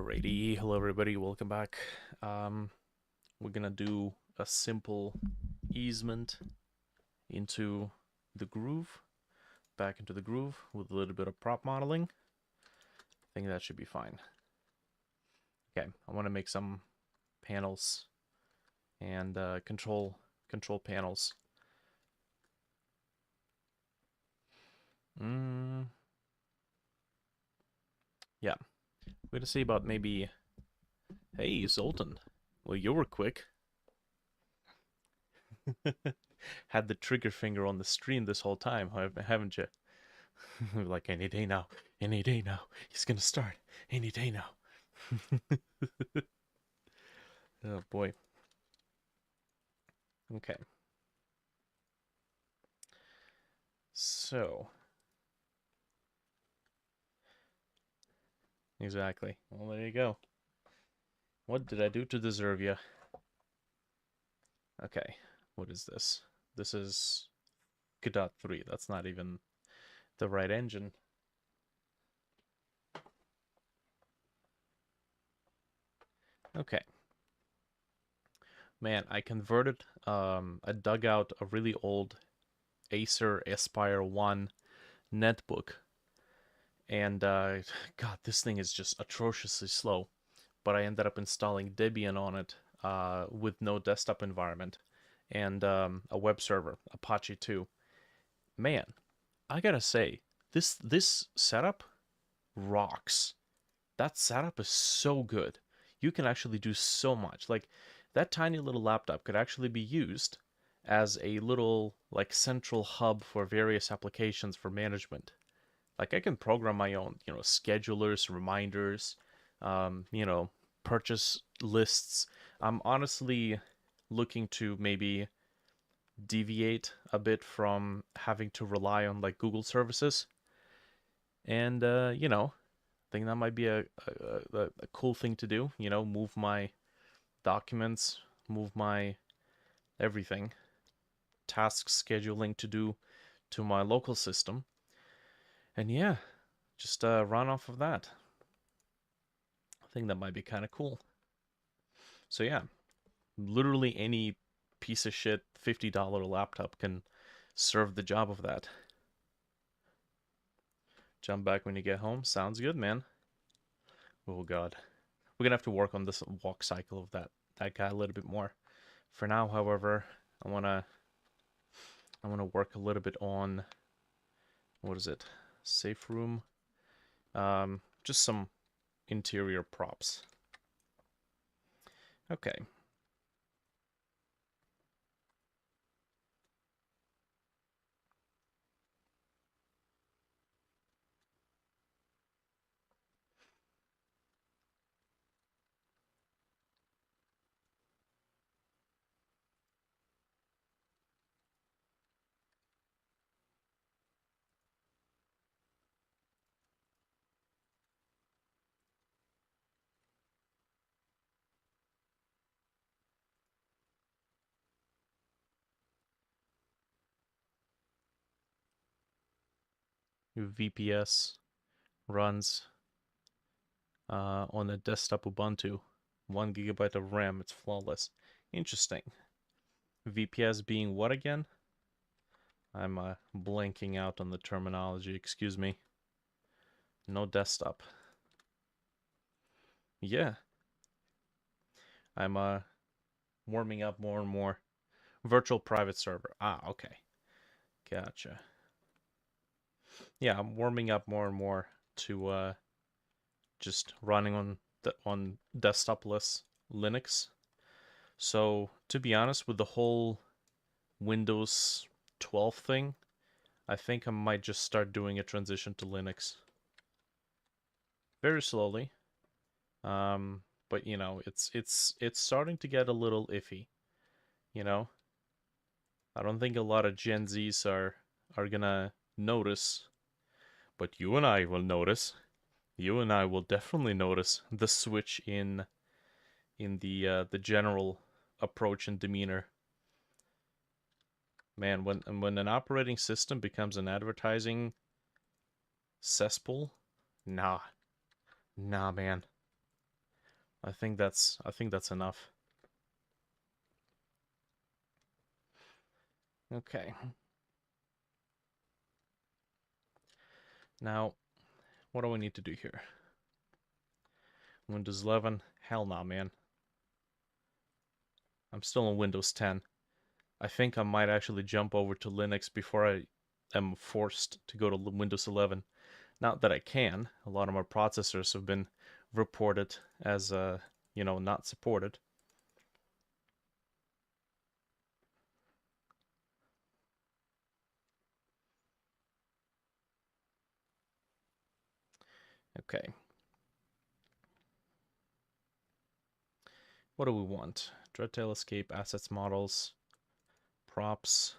Alrighty, hello everybody, welcome back. We're gonna do a simple easement into the groove, back into the groove with a little bit of prop modeling. I think that should be fine. Okay, I want to make some panels and control panels. Yeah, we're gonna see about maybe. Hey, Zoltan. Well, you were quick. Had the trigger finger on the stream this whole time, haven't you? Like any day now, any day now. He's gonna start any day now. Oh boy. Okay. So. Exactly. Well, there you go. What did I do to deserve you? Okay. What is this? This is Godot 3. That's not even the right engine. Okay. Man, I converted, I dug out a really old Acer Aspire 1 netbook. And, God, this thing is just atrociously slow. But I ended up installing Debian on it with no desktop environment and a web server, Apache 2. Man, I gotta say, this setup rocks. That setup is so good. You can actually do so much. Like, that tiny little laptop could actually be used as a little, like, central hub for various applications for management. Like, I can program my own, schedulers, reminders, you know, purchase lists. I'm honestly looking to maybe deviate a bit from having to rely on like Google services. And I think that might be a cool thing to do. Move my documents, move my everything, task scheduling to do to my local system, and yeah, just run off of that. I think that might be kind of cool. So yeah, literally any piece of shit $50 laptop can serve the job of that. Jump back when you get home. Sounds good, man. Oh god. We're gonna have to work on this walk cycle of that guy a little bit more. For now, however, I wanna work a little bit on what is it? Safe room. Just some interior props. Okay. VPS runs on a desktop Ubuntu. 1 GB of RAM, it's flawless. Interesting. VPS being what again? I'm blanking out on the terminology, excuse me. No desktop. Yeah. I'm warming up more and more. Virtual private server. Ah, okay. Gotcha. Yeah, I'm warming up more and more to just running on desktopless Linux. So, to be honest, with the whole Windows 12 thing, I think I might just start doing a transition to Linux. Very slowly. But it's starting to get a little iffy, you know? I don't think a lot of Gen Zs are gonna notice, but you and I will notice. You and I will definitely notice the switch in the general approach and demeanor. Man, when an operating system becomes an advertising cesspool, nah, man. I think that's enough. Okay. Now, what do I need to do here? Windows 11? Hell nah, man. I'm still on Windows 10. I think I might actually jump over to Linux before I am forced to go to Windows 11. Not that I can. A lot of my processors have been reported as, not supported. Okay. What do we want? Dreadtail Escape, Assets Models, Props.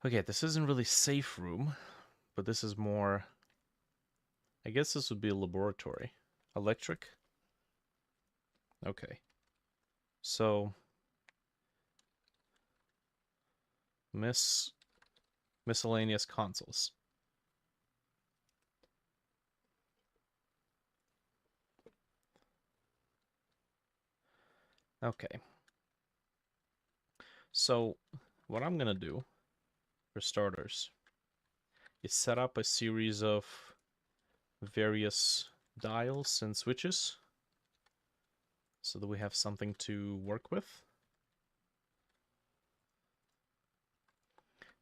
Okay, this isn't really safe room, but this is more... I guess this would be a laboratory. Electric? Okay. So... Miscellaneous consoles. Okay. So, what I'm gonna do, for starters, is set up a series of various dials and switches so that we have something to work with.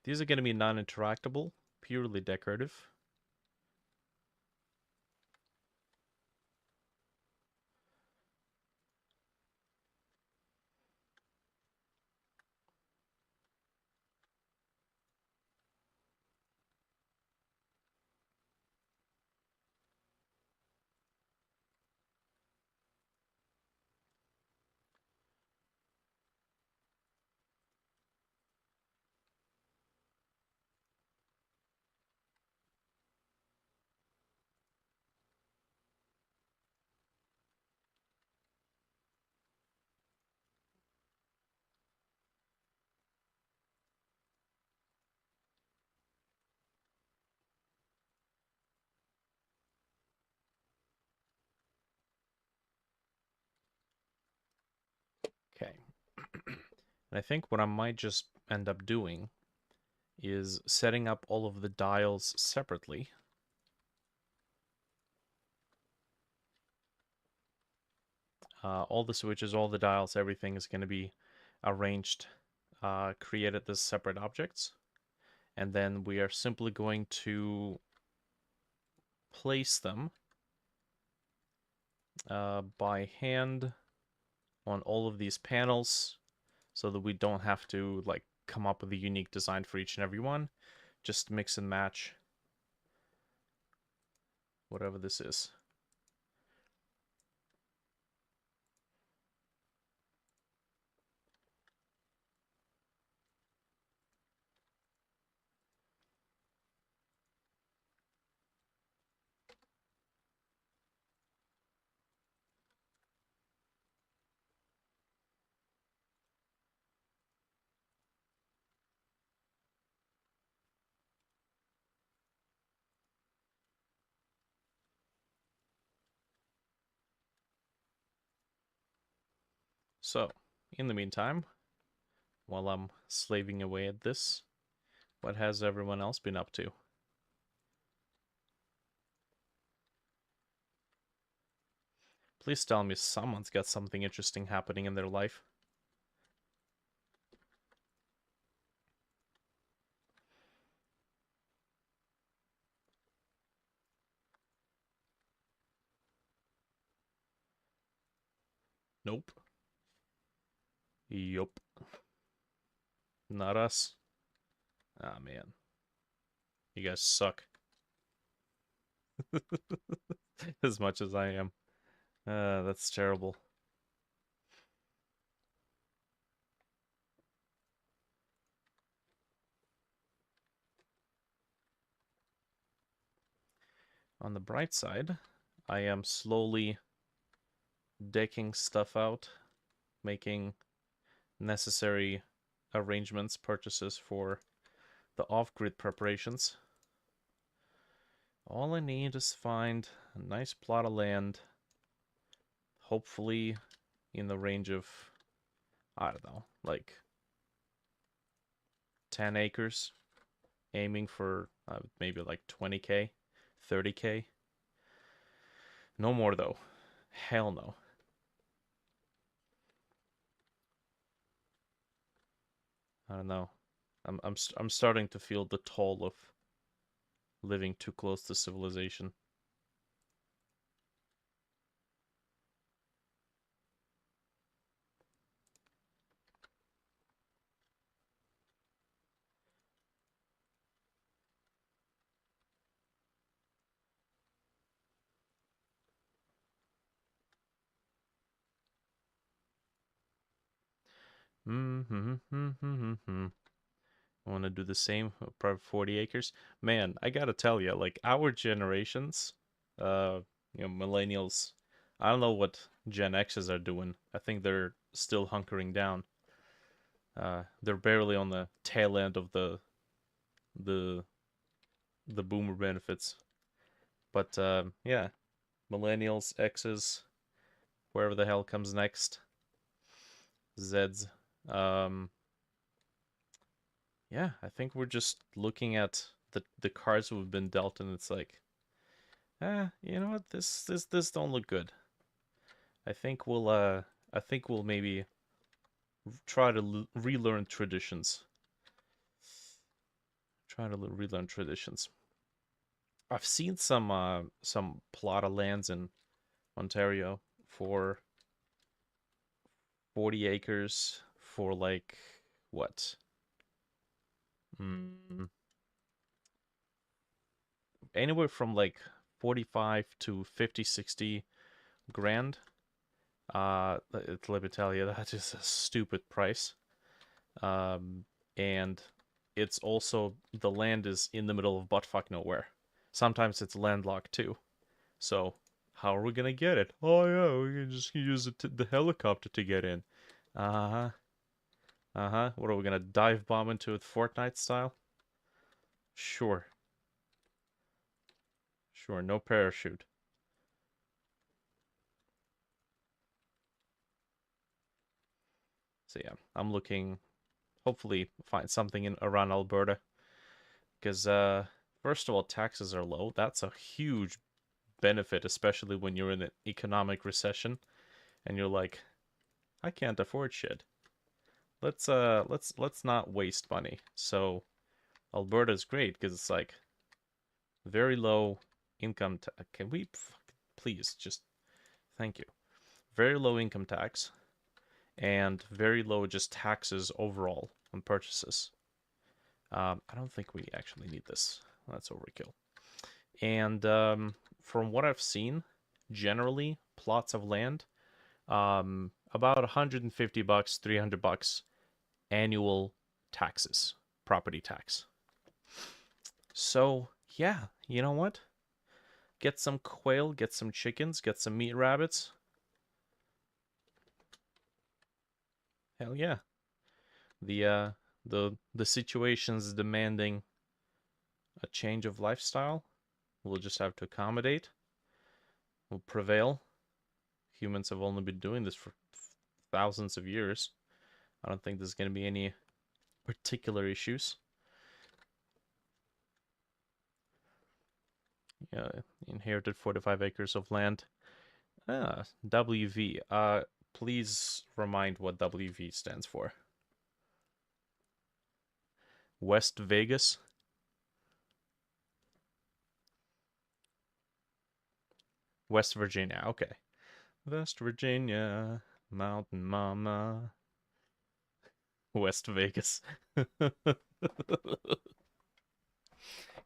These are going to be non-interactable, purely decorative. Okay. And I think what I might just end up doing is setting up all of the dials separately. All the switches, all the dials, everything is going to be arranged, created as separate objects. And then we are simply going to place them by hand on all of these panels so that we don't have to like come up with a unique design for each and every one. Just mix and match whatever this is. So, in the meantime, while I'm slaving away at this, what has everyone else been up to? Please tell me someone's got something interesting happening in their life. Nope. Yup. Not us. Ah, man. You guys suck. As much as I am. That's terrible. On the bright side, I am slowly decking stuff out, making necessary arrangements, purchases for the off-grid preparations. All I need is find a nice plot of land hopefully in the range of, I don't know, like 10 acres, aiming for maybe like 20k, 30k. No more though. Hell no. I don't know. I'm starting to feel the toll of living too close to civilization. Mm-hmm. I want to do the same, probably 40 acres. Man, I gotta tell you, like our generations, uh, millennials. I don't know what Gen X's are doing. I think they're still hunkering down. They're barely on the tail end of the the boomer benefits. But yeah, millennials, X's, wherever the hell comes next, Z's. Um, yeah, I think we're just looking at the cards we've been dealt, and it's like, you know what? This don't look good. I think we'll maybe try to relearn traditions. Try to relearn traditions. I've seen some plot of lands in Ontario for 40 acres for like what? Mm, anywhere from like 45 to 50, 60 grand. Let me tell you, that is a stupid price. Um, and it's also the land is in the middle of buttfuck nowhere. Sometimes it's landlocked too. So how are we gonna get it? Oh yeah, we can just use the helicopter to get in. Uh huh. Uh huh. What are we gonna dive bomb into it Fortnite style? Sure. Sure. No parachute. So yeah, I'm looking. Hopefully, find something in around Alberta because first of all, taxes are low. That's a huge benefit, especially when you're in an economic recession and you're like, I can't afford shit. Let's not waste money. So Alberta's great because it's like very low income. Can we please just thank you? Very low income tax and very low just taxes overall on purchases. I don't think we actually need this. That's overkill. And from what I've seen, generally plots of land, about 150 bucks, 300 bucks annual taxes, property tax. So, yeah, you know what? Get some quail, get some chickens, get some meat rabbits. Hell yeah. The uh the situation's demanding a change of lifestyle. We'll just have to accommodate. We'll prevail. Humans have only been doing this for thousands of years. I don't think there's going to be any particular issues. Yeah, inherited 45 acres of land. WV. Please remind what WV stands for. West Vegas. West Virginia. Okay. West Virginia, Mountain Mama, West Vegas.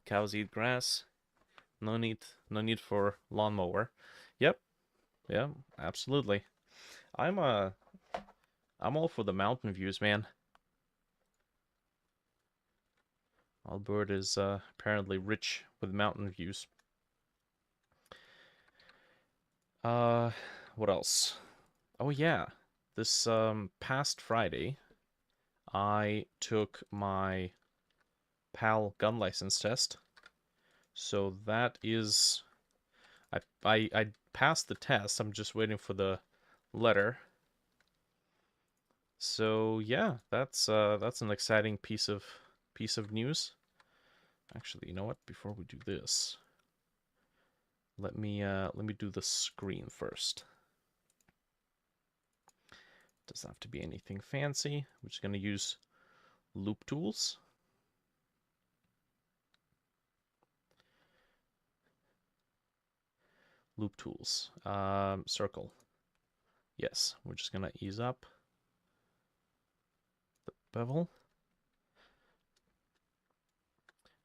Cows eat grass. No need for lawnmower. Yep. Yeah, absolutely. I'm uh I'm all for the mountain views, man. Alberta is apparently rich with mountain views. Uh what else? Oh yeah. This past Friday, I took my PAL gun license test. So that is I passed the test. I'm just waiting for the letter. So yeah, that's an exciting piece of news. Actually, you know what? Before we do this, let me do the screen first. Doesn't have to be anything fancy. I'm just gonna use loop tools. Loop tools. Circle. Yes, we're just gonna ease up the bevel.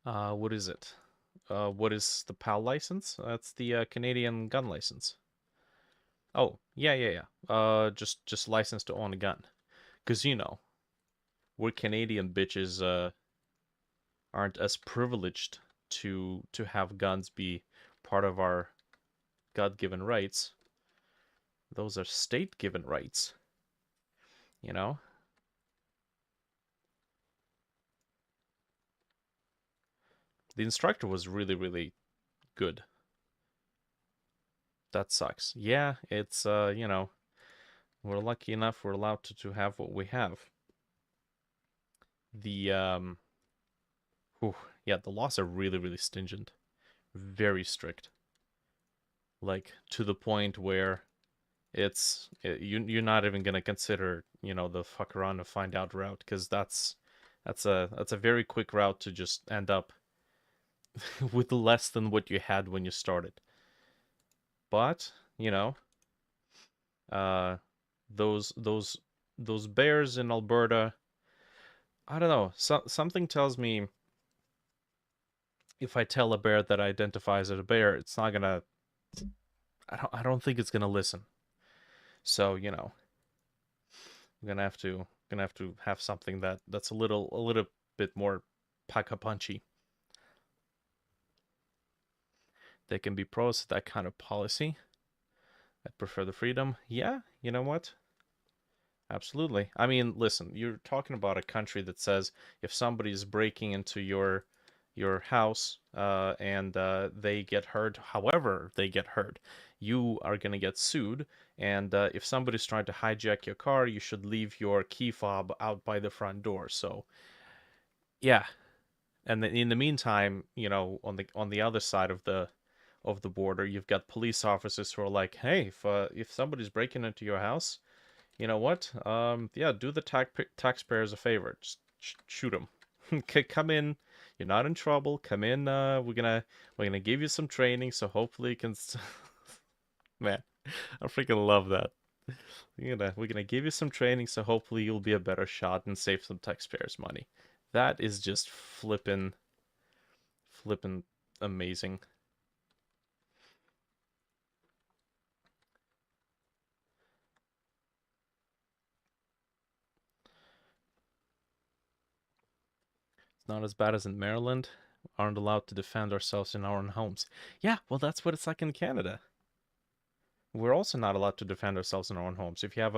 What is it? What is the PAL license? That's the Canadian gun license. Oh, yeah. Just license to own a gun. Cause you know, we're Canadian bitches. Aren't as privileged to have guns be part of our God-given rights. Those are state-given rights. You know. The instructor was really good. That sucks. Yeah, it's you know, we're lucky enough we're allowed to have what we have. The whew, yeah, the laws are really stringent. Very strict. Like to the point where you're not even gonna consider, you know, the fuck around and find out route, because that's a very quick route to just end up with less than what you had when you started. But, you know, uh those those those bears in Alberta, I don't know. Something tells me if I tell a bear that identifies as a bear, it's not gonna. I don't think it's gonna listen. So you know, I'm gonna have to have something that's a little bit more pack a punchy. They can be pros to that kind of policy. I'd prefer the freedom. Yeah, you know what? Absolutely. I mean, listen, you're talking about a country that says if somebody's breaking into your house and they get hurt, however they get hurt, you are gonna get sued. And if somebody's trying to hijack your car, you should leave your key fob out by the front door. So yeah, and then in the meantime, you know, on the other side of the border, you've got police officers who are like, hey, if somebody's breaking into your house, you know what? Yeah, do the taxpayers a favor. Just shoot them. Come in. You're not in trouble. Come in. We're gonna give you some training, so hopefully you can. Man, I freaking love that. We're gonna give you some training, so hopefully you'll be a better shot and save some taxpayers' money. That is just flippin' amazing. It's not as bad as in Maryland. Aren't allowed to defend ourselves in our own homes. Yeah, well, that's what it's like in Canada. We're also not allowed to defend ourselves in our own homes. If you have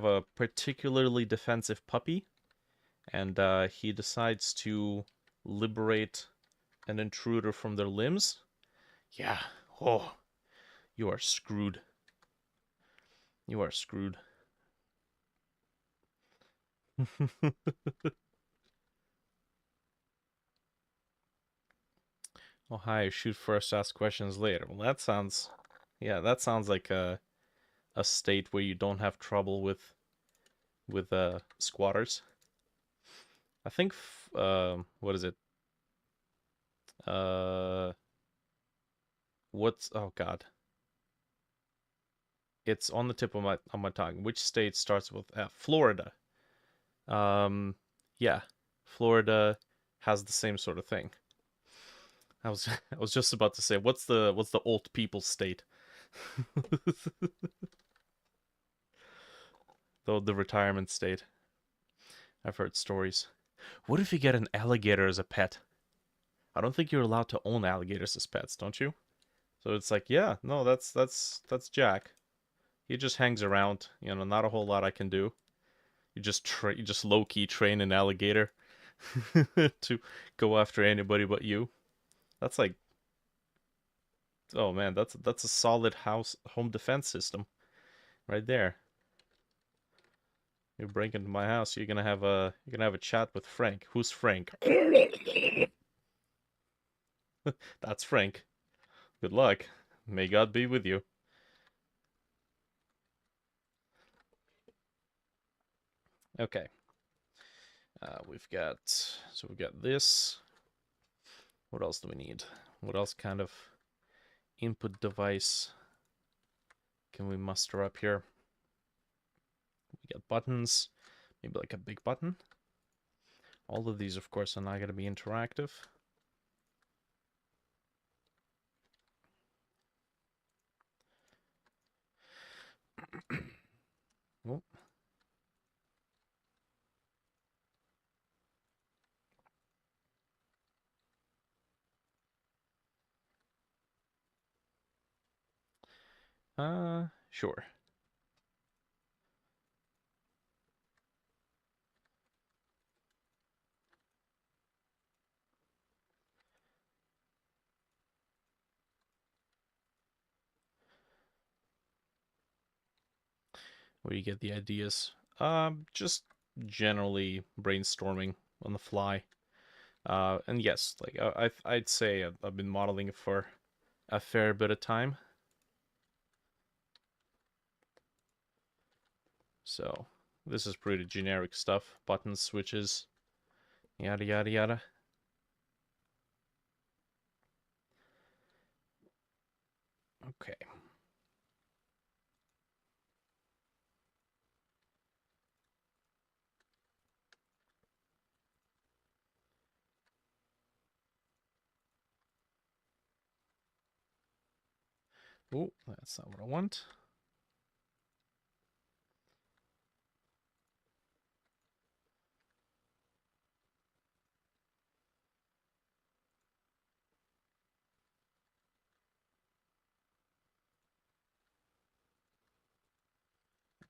a particularly defensive puppy and he decides to liberate an intruder from their limbs, yeah, oh, you are screwed. You are screwed. Oh hi, shoot first, ask questions later. Well, that sounds, yeah, that sounds like a state where you don't have trouble with squatters. I think what is it? Uh, what's oh god, it's on the tip of my tongue. Which state starts with F? Florida. Um, yeah, Florida has the same sort of thing. I was I was just about to say, what's the old people state? The retirement state. I've heard stories. What if you get an alligator as a pet? I don't think you're allowed to own alligators as pets, don't you? So it's like, yeah, no, that's Jack. He just hangs around. You know, not a whole lot I can do. You just low key train an alligator to go after anybody but you. That's like, oh man, that's a solid home defense system. Right there. You break into my house, you're gonna have a chat with Frank. Who's Frank? That's Frank. Good luck. May God be with you. Okay. We've got this. What else do we need? What else kind of input device can we muster up here? We got buttons, maybe like a big button. All of these, of course, are not going to be interactive. Oh. Sure. Where do you get the ideas? Just generally brainstorming on the fly. And yes, like I'd say I've been modeling it for a fair bit of time. So this is pretty generic stuff. Buttons, switches, yada yada yada. Okay. Oh, that's not what I want.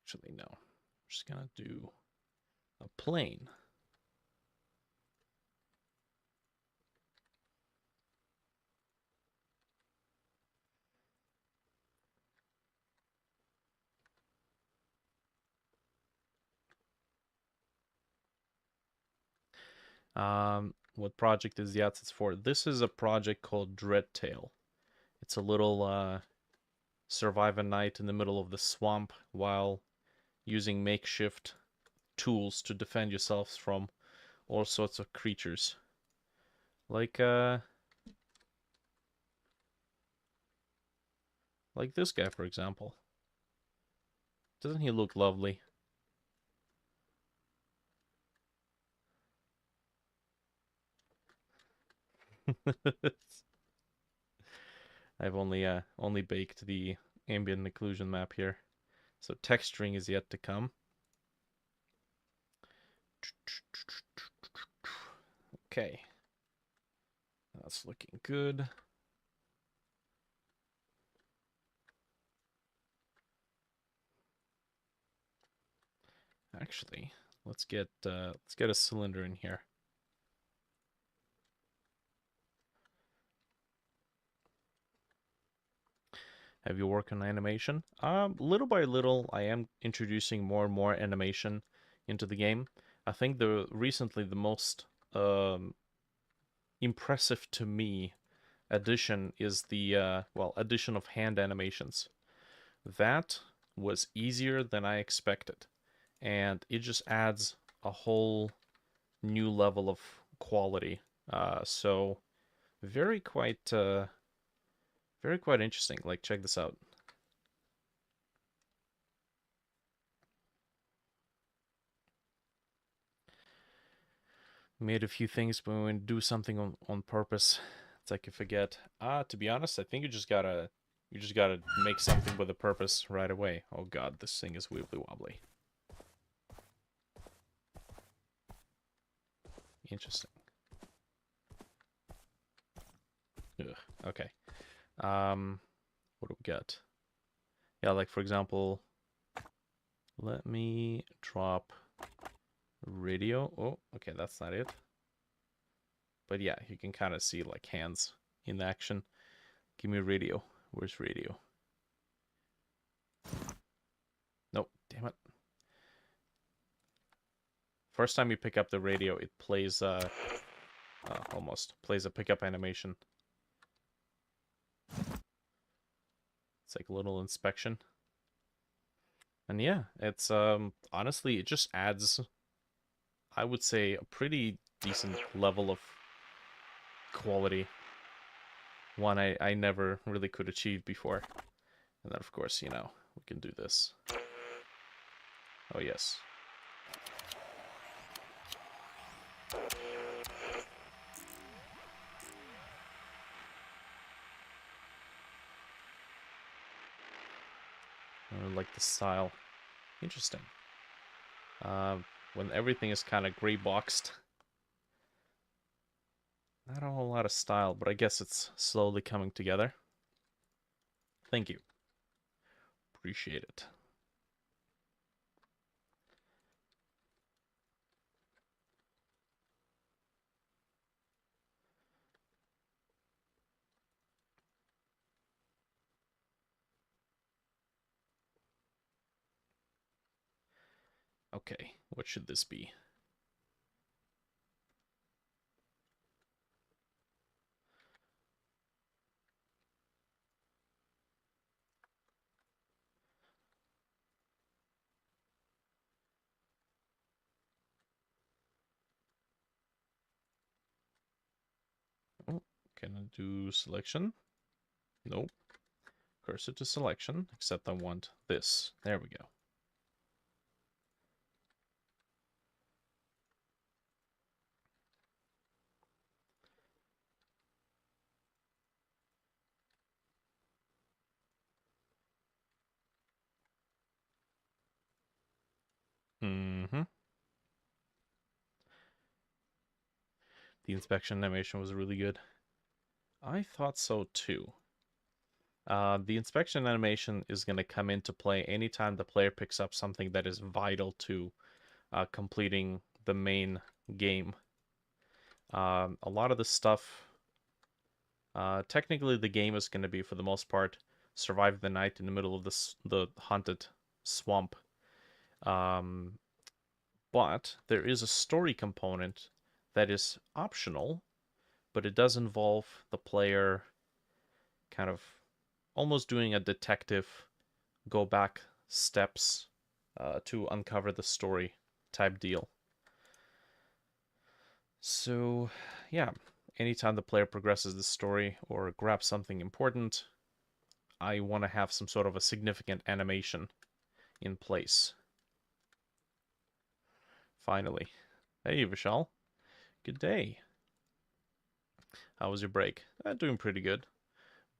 Actually, no. I'm just gonna do a plane. What project is the assets for? This is a project called Dreadtail. It's a little survive a night in the middle of the swamp while using makeshift tools to defend yourselves from all sorts of creatures. Like like this guy, for example. Doesn't he look lovely? I've only baked the ambient occlusion map here, so texturing is yet to come. Okay, that's looking good. Actually, let's get a cylinder in here. Have you worked on animation? Little by little, I am introducing more and more animation into the game. I think recently the most impressive to me addition is the addition of hand animations. That was easier than I expected, and it just adds a whole new level of quality. So very quite interesting. Like, check this out. Made a few things, but when we do something on purpose, it's like you forget. To be honest, I think you just gotta make something with a purpose right away. Oh god, this thing is wibbly wobbly. Interesting. Ugh. Okay. What do we got? Yeah, like for example, let me drop radio. Oh, okay, that's not it. But yeah, you can kind of see like hands in action. Give me radio. Where's radio? Damn it. First time you pick up the radio, it plays, almost, plays a pickup animation. It's like a little inspection. And yeah, it's, honestly, it just adds, I would say, a pretty decent level of quality. One I never really could achieve before. And then, of course, you know, we can do this. Oh, yes. I like the style. Interesting. Uh, when everything is kind of gray boxed. Not a whole lot of style, but I guess it's slowly coming together. Thank you. Appreciate it. Okay, what should this be? Oh, can I do selection? Nope. Cursor to selection, except I want this. There we go. Mm-hmm. The inspection animation was really good. I thought so too. The inspection animation is going to come into play anytime the player picks up something that is vital to completing the main game. A lot of the stuff, technically the game is going to be, for the most part, survive the night in the middle of the haunted swamp. But there is a story component that is optional, but it does involve the player kind of almost doing a detective go back steps to uncover the story type deal. So, yeah, anytime the player progresses the story or grabs something important, I want to have some sort of a significant animation in place. Finally. Hey, Vishal. Good day. How was your break? Doing pretty good.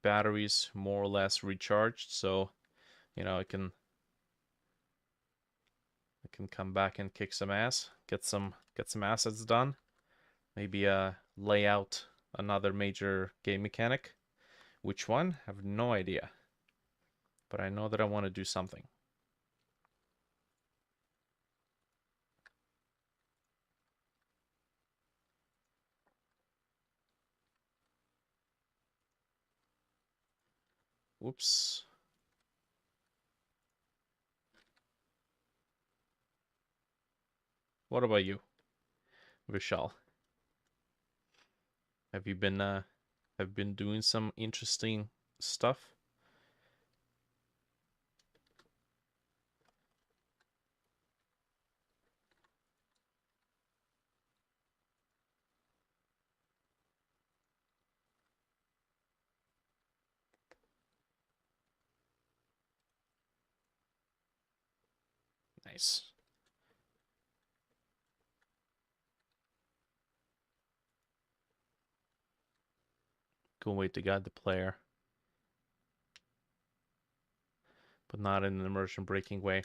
Batteries more or less recharged, so you know I can come back and kick some ass, get some assets done. Maybe lay out another major game mechanic. Which one? I have no idea. But I know that I want to do something. Whoops. What about you, Vishal? Have you been doing some interesting stuff? Nice. Cool way to guide the player, but not in an immersion breaking way.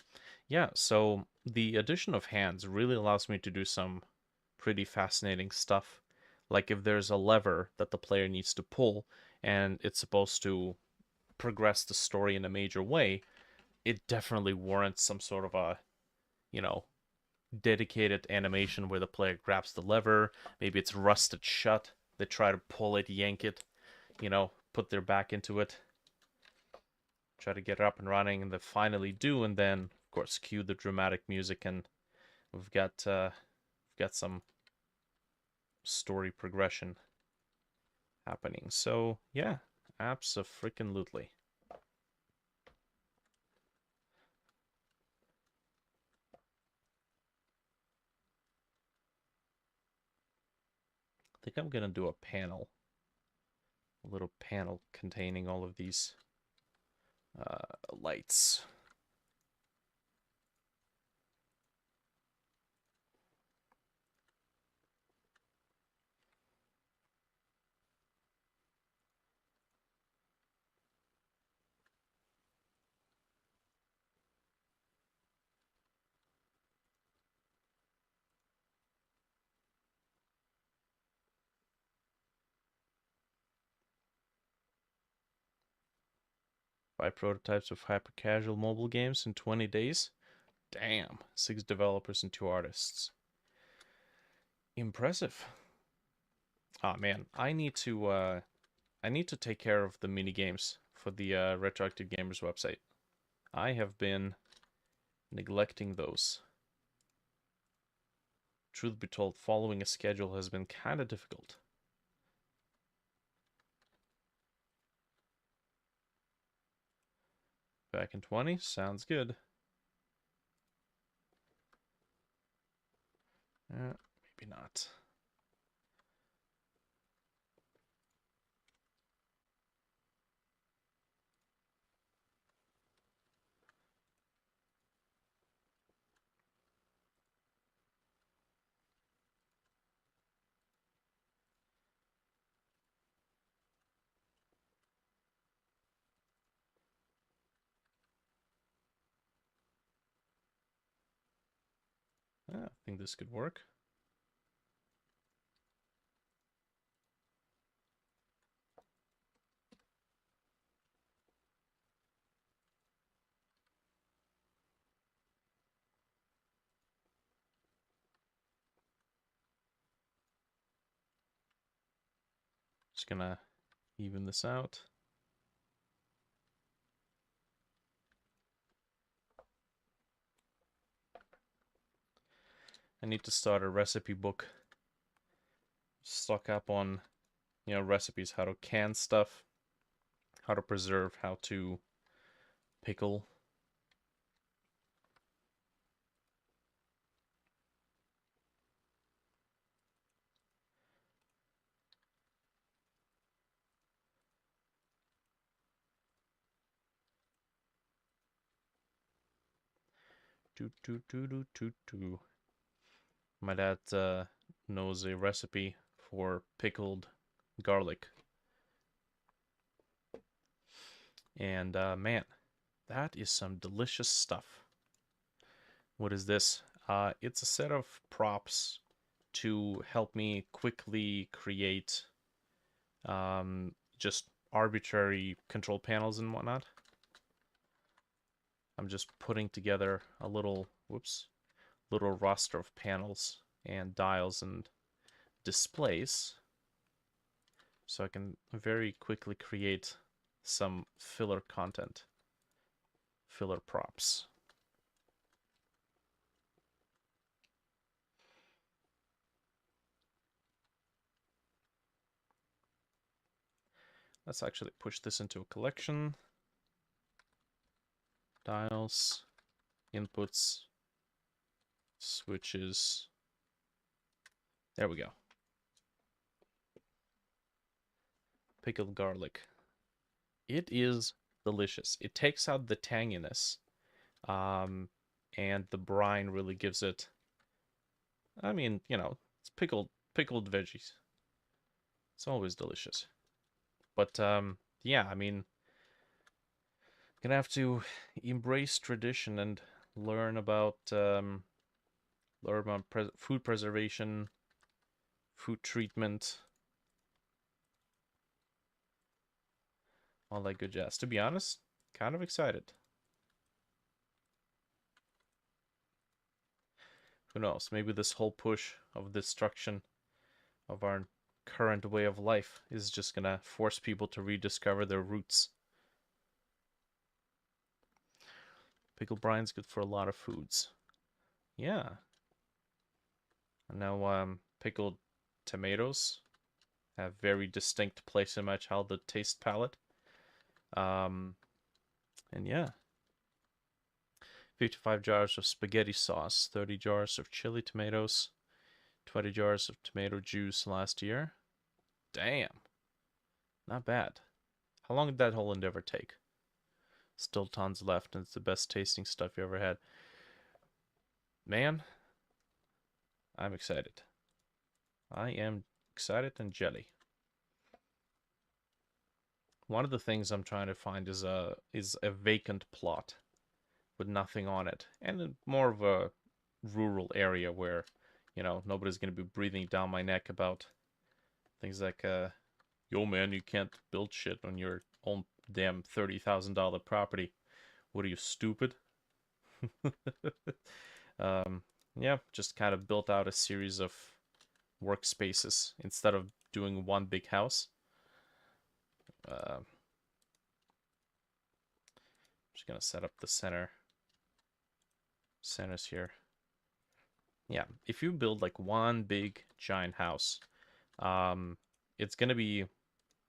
Yeah, so the addition of hands really allows me to do some pretty fascinating stuff. Like if there's a lever that the player needs to pull and it's supposed to progress the story in a major way, it definitely warrants some sort of a, you know, dedicated animation where the player grabs the lever, maybe it's rusted shut, they try to pull it, yank it, put their back into it, try to get it up and running, and they finally do, and then Of course, cue the dramatic music, and we've got some story progression happening. So yeah, abso-freaking-lutely. I think I'm gonna do a little panel containing all of these lights. Five prototypes of hyper casual mobile games in 20 days. Damn, 6 developers and 2 artists. Impressive. Ah man, I need to take care of the mini games for the Retroactive Gamers website. I have been neglecting those. Truth be told, following a schedule has been kind of difficult. Back in 20, sounds good. Maybe not. I think this could work. Just gonna even this out. I need to start a recipe book. Stock up on, recipes, how to can stuff, how to preserve, how to pickle. My dad knows a recipe for pickled garlic. And man, that is some delicious stuff. What is this? It's a set of props to help me quickly create just arbitrary control panels and whatnot. I'm just putting together a little roster of panels and dials and displays so I can very quickly create some filler content, filler props. Let's actually push this into a collection. Dials, inputs, switches. There we go. Pickled garlic. It is delicious. It takes out the tanginess, and the brine really gives it. I mean, it's pickled veggies. It's always delicious. But yeah, I mean, gonna have to embrace tradition and learn about food preservation, food treatment, all that good jazz. To be honest, kind of excited. Who knows? Maybe this whole push of destruction of our current way of life is just gonna force people to rediscover their roots. Pickle brine's good for a lot of foods. Yeah. And now pickled tomatoes have very distinct place in my childhood taste palette. And yeah. 55 jars of spaghetti sauce, 30 jars of chili tomatoes, 20 jars of tomato juice last year. Damn. Not bad. How long did that whole endeavor take? Still tons left, and it's the best tasting stuff you ever had. Man, I'm excited. I am excited and jelly. One of the things I'm trying to find is a vacant plot with nothing on it, and more of a rural area where, you know, nobody's gonna be breathing down my neck about things like, yo man, you can't build shit on your own damn $30,000 property. What are you, stupid? um, yeah, just kind of built out a series of workspaces instead of doing one big house. Just gonna set up the centers here. Yeah, if you build like one big giant house, it's gonna be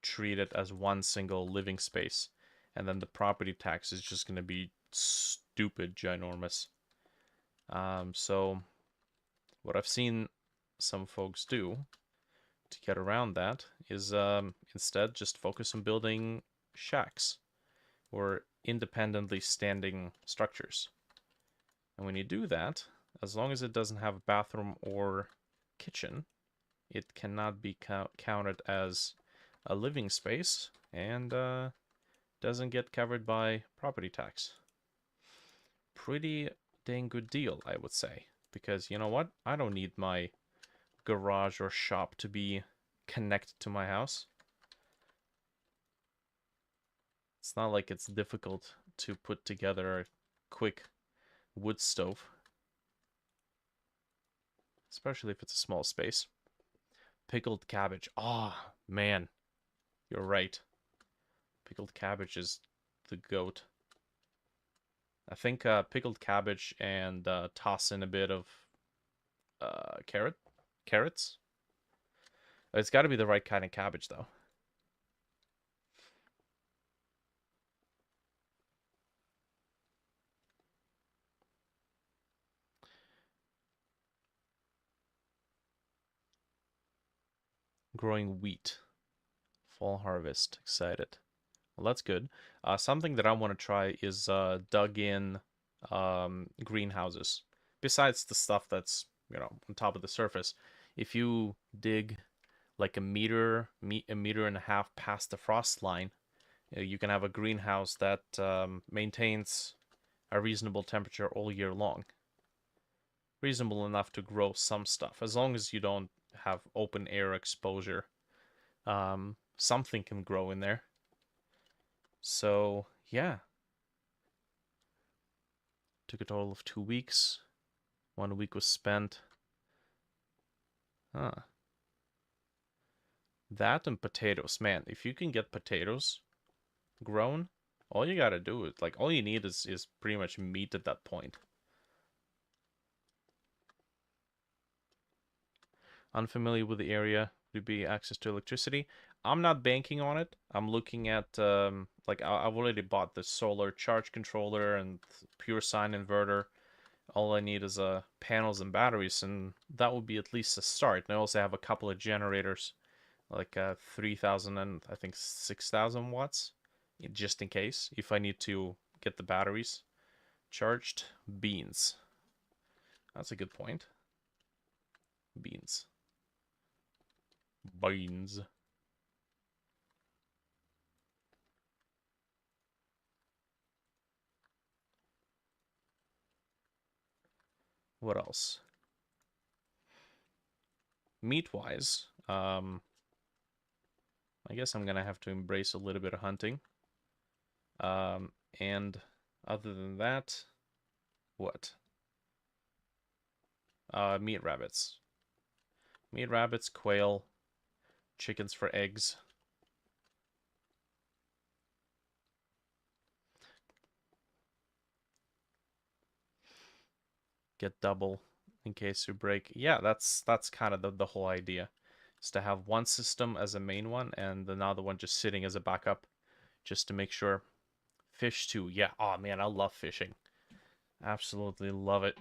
treated as one single living space, and then the property tax is just gonna be stupid ginormous. So what I've seen some folks do to get around that is instead just focus on building shacks or independently standing structures. And when you do that, as long as it doesn't have a bathroom or kitchen, it cannot be counted as a living space and doesn't get covered by property tax. Pretty dang good deal, I would say. Because you know what? I don't need my garage or shop to be connected to my house. It's not like it's difficult to put together a quick wood stove. Especially if it's a small space. Pickled cabbage. Ah, oh, man. You're right. Pickled cabbage is the goat. I think pickled cabbage and toss in a bit of carrots. It's got to be the right kind of cabbage, though. Growing wheat. Fall harvest. Excited. Well, that's good. Something that I want to try is dug-in greenhouses. Besides the stuff that's, you know, on top of the surface, if you dig like a meter and a half past the frost line, you can have a greenhouse that maintains a reasonable temperature all year long. Reasonable enough to grow some stuff, as long as you don't have open air exposure. Something can grow in there. So, yeah. Took a total of 2 weeks. 1 week was spent. Huh. That and potatoes. Man, if you can get potatoes grown, all you gotta do is, like, all you need is pretty much meat at that point. Unfamiliar with the area, would be access to electricity. I'm not banking on it. I'm looking at, like, I've already bought the solar charge controller and pure sine inverter. All I need is panels and batteries, and that would be at least a start. And I also have a couple of generators, like 3,000 and I think 6,000 watts, just in case, if I need to get the batteries charged. Beans. That's a good point. Beans. Beans. What else? Meat-wise, I guess I'm gonna have to embrace a little bit of hunting. And other than that, what? Meat rabbits. Meat rabbits, quail, chickens for eggs. get double in case you break. Yeah, that's kind of the whole idea. Is to have one system as a main one and another one just sitting as a backup, just to make sure. Fish too. Yeah. Oh man, I love fishing. Absolutely love it.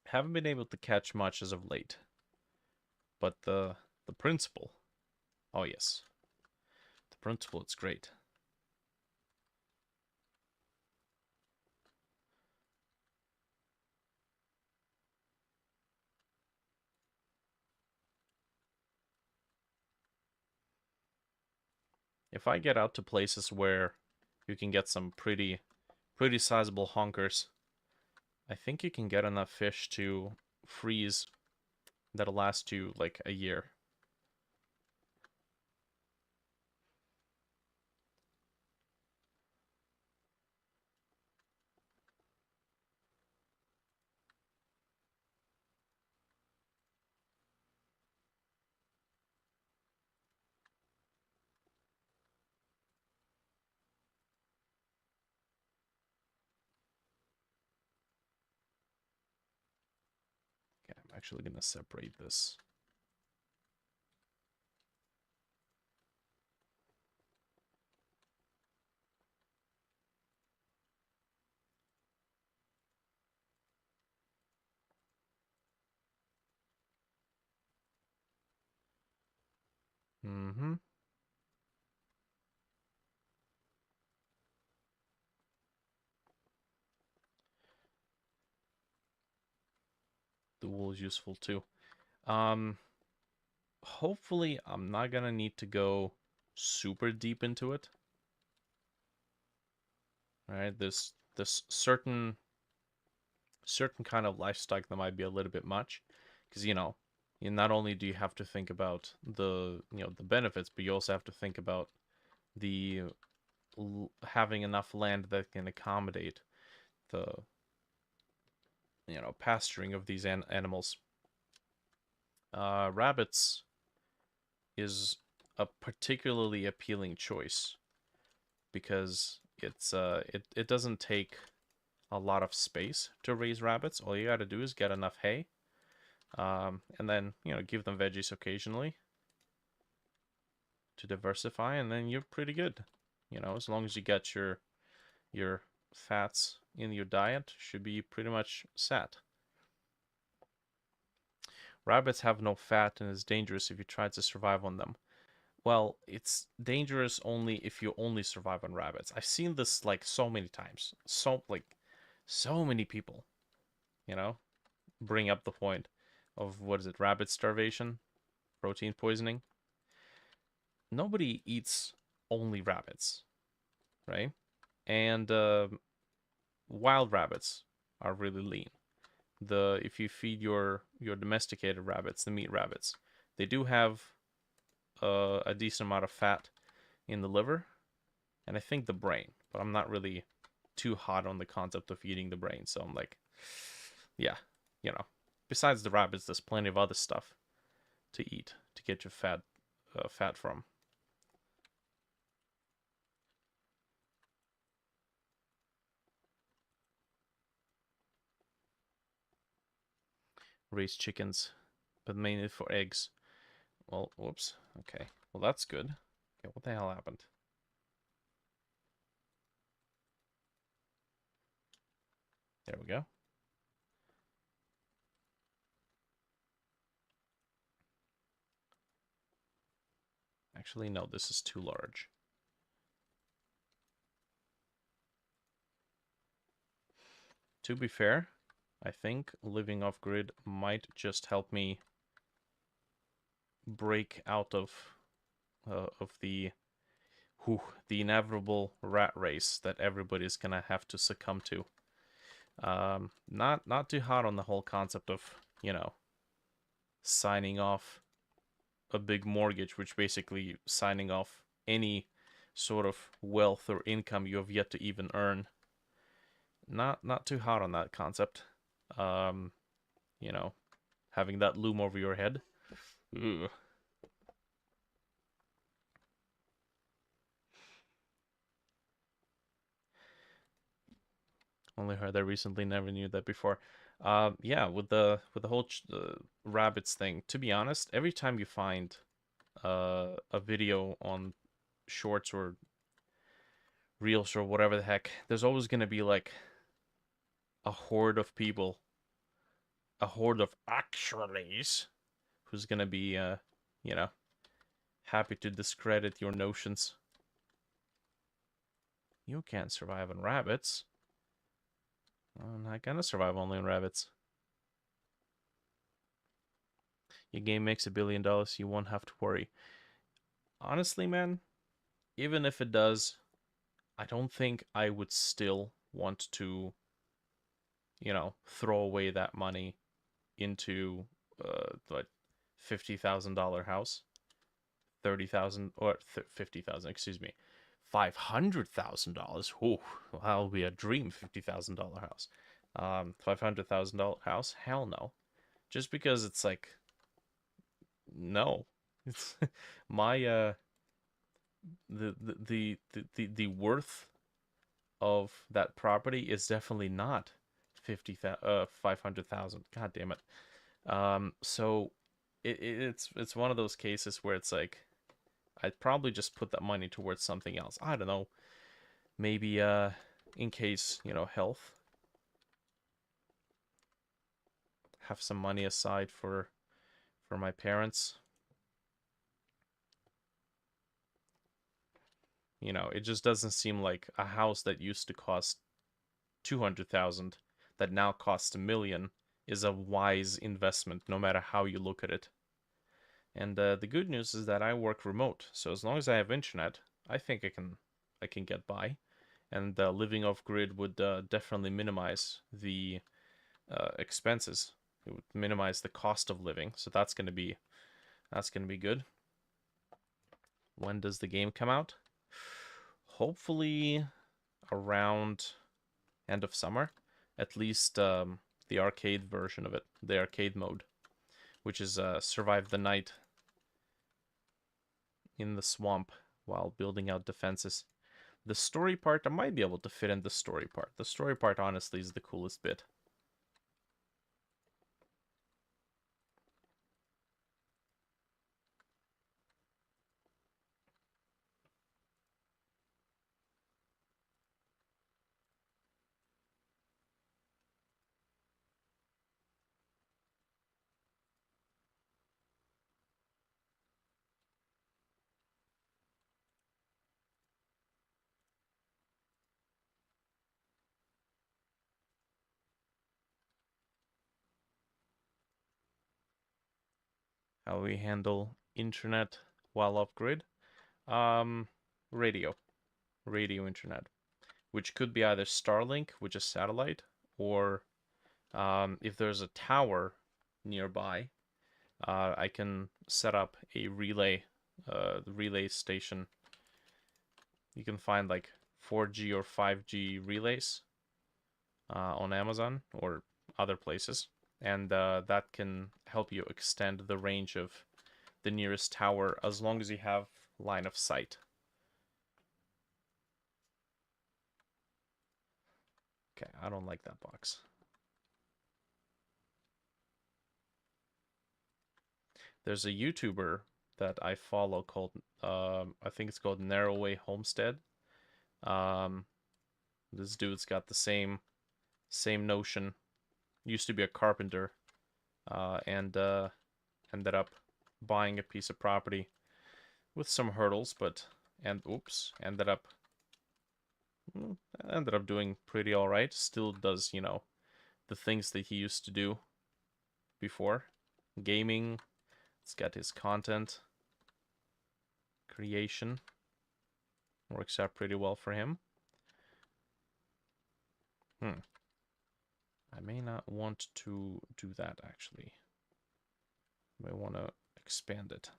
Haven't been able to catch much as of late, but the principle. Oh yes, the principle. It's great. If I get out to places where you can get some pretty sizable honkers, I think you can get enough fish to freeze that'll last you like a year. Okay, I'm actually gonna separate this. Mm-hmm. The wool is useful too. Um, Hopefully I'm not gonna need to go super deep into it. All right, this certain kind of lifestyle that might be a little bit much, because you not only do you have to think about the benefits, but you also have to think about the having enough land that can accommodate the pasturing of these animals. Rabbits is a particularly appealing choice because it doesn't take a lot of space to raise rabbits. All you got to do is get enough hay, and then give them veggies occasionally to diversify, and then you're pretty good. As long as you get your fats in your diet, should be pretty much set. Rabbits have no fat and is dangerous if you try to survive on them. Well, it's dangerous only if you only survive on rabbits. I've seen this like so many times. So many people, you know, bring up the point of what is it, rabbit starvation, protein poisoning. Nobody eats only rabbits, right? And wild rabbits are really lean. If you feed your domesticated rabbits, the meat rabbits, they do have a decent amount of fat in the liver, and I think the brain, but I'm not really too hot on the concept of eating the brain. So I'm like, yeah, you know. Besides the rabbits, there's plenty of other stuff to eat to get your fat from. Raise chickens, but mainly for eggs. Well, whoops. Okay. Well, that's good. Okay, what the hell happened? There we go. Actually, no, this is too large. To be fair, I think living off grid might just help me break out of the inevitable rat race that everybody's gonna have to succumb to. Not too hot on the whole concept of signing off a big mortgage, which basically signing off any sort of wealth or income you have yet to even earn. Not too hot on that concept. Um, you know, Having that loom over your head. Ugh. Only heard that recently. Never knew that before. Yeah, with the whole rabbits thing. To be honest, every time you find a video on shorts or reels or whatever the heck, there's always gonna be like a horde of people, a horde of actuallys, who's gonna be you know, happy to discredit your notions. You can't survive on rabbits. I'm not gonna survive only on rabbits. Your game makes $1 billion, you won't have to worry. Honestly, man, even if it does, I don't think I would still want to, throw away that money into like $50,000 house, 30,000 or 50,000, excuse me, $500,000. Ooh, that'll be a dream $50,000 house. $500,000 house? Hell no. Just because it's like, no, it's my the worth of that property is definitely not 500,000. God damn it. So it's one of those cases where it's like I'd probably just put that money towards something else. I don't know. Maybe in case, health. Have some money aside for my parents. It just doesn't seem like a house that used to cost 200,000 that now costs $1 million is a wise investment no matter how you look at it. And the good news is that I work remote, so as long as I have internet, I think I can get by. And living off grid would definitely minimize the expenses. It would minimize the cost of living, so that's gonna be good. When does the game come out? Hopefully around end of summer. At least the arcade version of it, the arcade mode, which is survive the night in the swamp while building out defenses. The story part, I might be able to fit in the story part. The story part, honestly, is the coolest bit. How we handle internet while off grid? Um, radio, radio internet, which could be either Starlink, which is satellite, or if there's a tower nearby, I can set up a relay station. You can find like 4G or 5G relays on Amazon or other places, and that can help you extend the range of the nearest tower as long as you have line of sight. Okay, I don't like that box. There's a YouTuber that I follow called, I think it's called Narrowway Homestead. Um, this dude's got the same notion. Used to be a carpenter, and ended up buying a piece of property with some hurdles, and oops, ended up doing pretty all right. Still does, the things that he used to do before. Gaming, it's got his content creation. Works out pretty well for him. I may not want to do that, actually. I may want to expand it.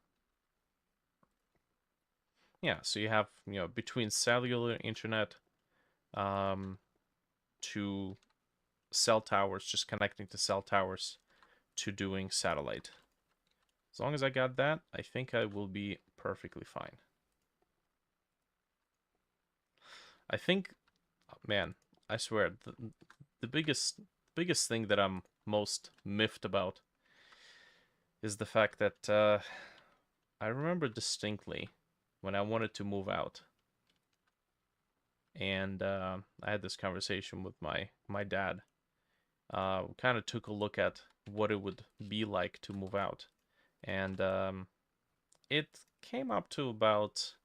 Yeah, so you have, between cellular internet to cell towers, just connecting to cell towers, to doing satellite. As long as I got that, I think I will be perfectly fine. I think, man, I swear, the biggest thing that I'm most miffed about is the fact that I remember distinctly when I wanted to move out, and I had this conversation with my dad. Kind of took a look at what it would be like to move out, and it came up to about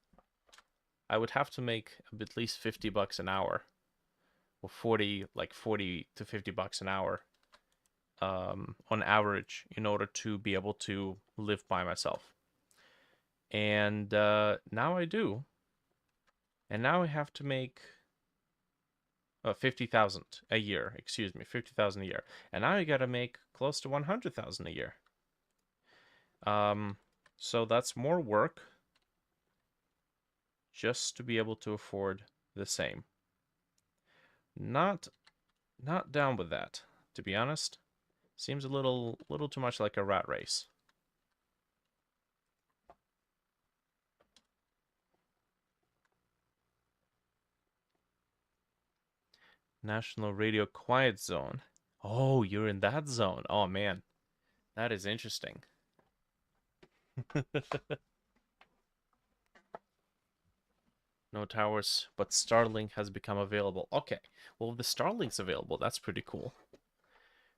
I would have to make at least $50 an hour, or 40 to $50 an hour, on average, in order to be able to live by myself. And now I do, and now I have to make 50,000 a year. Excuse me, 50,000 a year, and now I gotta make close to 100,000 a year. Um, so that's more work just to be able to afford the same. Not not down with that, to be honest. Seems a little too much like a rat race. National Radio Quiet Zone. Oh, you're in that zone. Oh man, that is interesting. No towers, but Starlink has become available. Okay, well if the Starlink's available, that's pretty cool.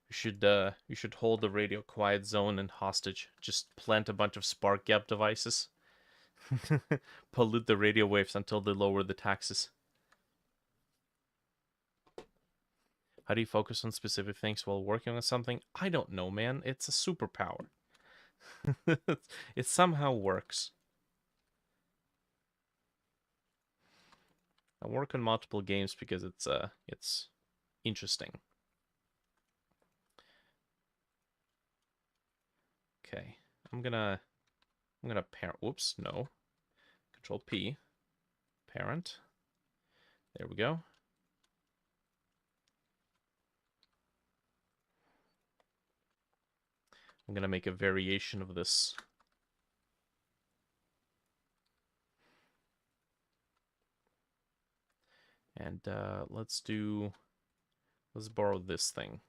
You should hold the radio quiet zone in hostage. Just plant a bunch of spark gap devices. Pollute the radio waves until they lower the taxes. How do you focus on specific things while working on something? I don't know, man. It's a superpower. It somehow works. I work on multiple games because it's interesting. Okay. I'm gonna parent. Whoops, no. Control P. Parent. There we go. I'm gonna make a variation of this. And let's borrow this thing.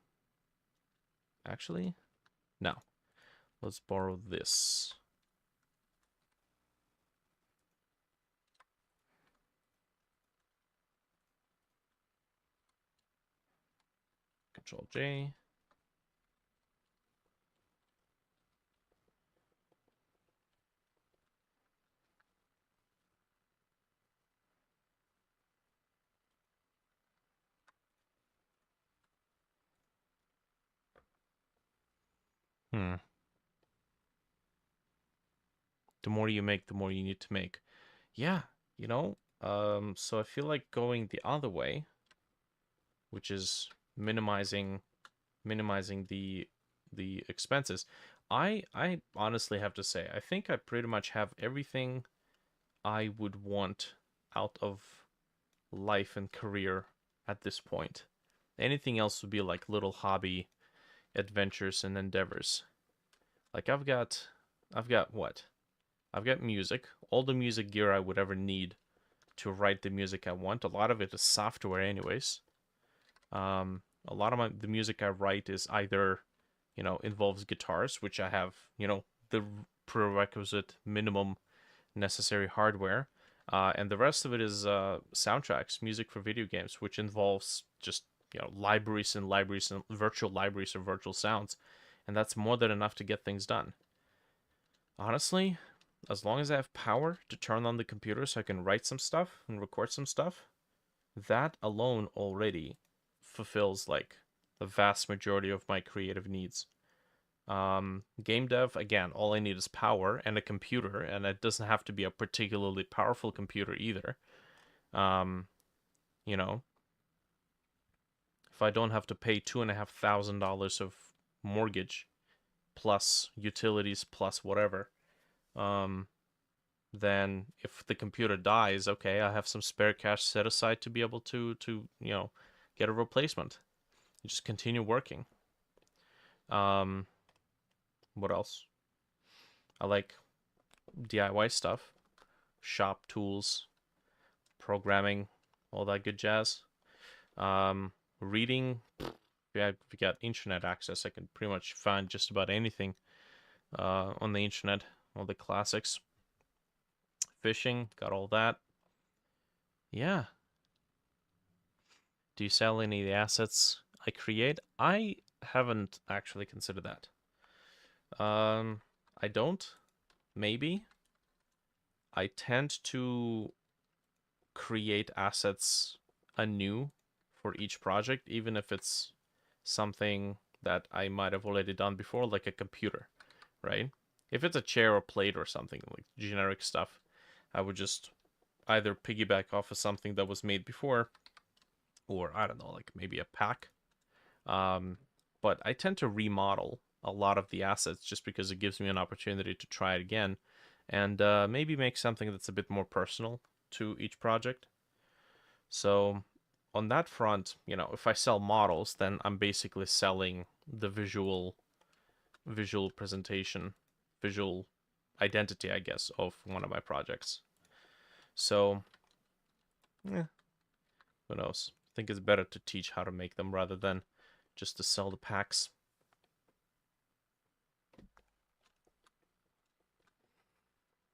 Actually, no. Let's borrow this. Control J. The more you make, the more you need to make. Yeah, you know, so I feel like going the other way, which is minimizing the expenses. I honestly have to say, I think I pretty much have everything I would want out of life and career at this point. Anything else would be like little hobby adventures and endeavors. Like I've got what? I've got music, all the music gear I would ever need to write the music I want. A lot of it is software anyways. A lot of the music I write is either, involves guitars, which I have, the prerequisite minimum necessary hardware. And the rest of it is soundtracks, music for video games, which involves just, libraries and libraries and virtual libraries of virtual sounds. And that's more than enough to get things done. Honestly, as long as I have power to turn on the computer so I can write some stuff and record some stuff, that alone already fulfills like the vast majority of my creative needs. Game dev, again, all I need is power and a computer, and it doesn't have to be a particularly powerful computer either. Um, you know, if I don't have to pay $2,500 of mortgage plus utilities plus whatever, then if the computer dies, okay, I have some spare cash set aside to be able to get a replacement. You just continue working. Um, what else? I like DIY stuff, shop tools, programming, all that good jazz. Reading, if you got internet access, I can pretty much find just about anything on the internet, all the classics. Fishing, got all that. Yeah. Do you sell any of the assets I create? I haven't actually considered that. I don't. Maybe. I tend to create assets anew for each project, even if it's something that I might have already done before, like a computer, right? If it's a chair or plate or something, like generic stuff, I would just either piggyback off of something that was made before, or I don't know, like maybe a pack. Um, but I tend to remodel a lot of the assets just because it gives me an opportunity to try it again and maybe make something that's a bit more personal to each project. So on that front, if I sell models, then I'm basically selling the visual presentation, visual identity, I guess, of one of my projects. So, yeah, who knows? I think it's better to teach how to make them rather than just to sell the packs.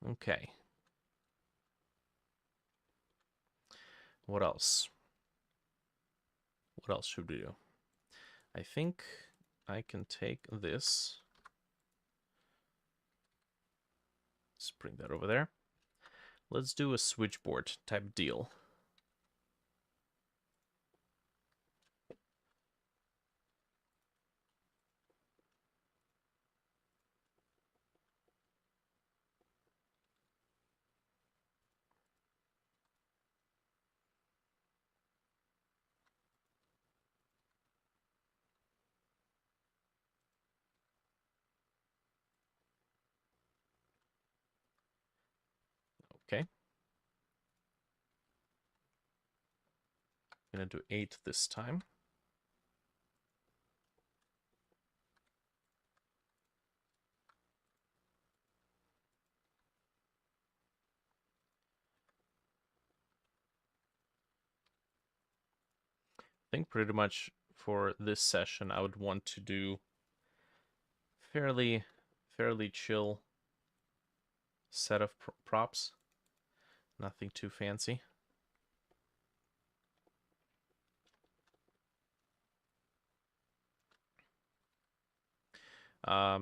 Okay. What else? What else should we do? I think I can take this. Let's bring that over there. Let's do a switchboard type deal. Okay. I'm gonna do 8 this time. I think pretty much for this session I would want to do fairly chill set of props. Nothing too fancy.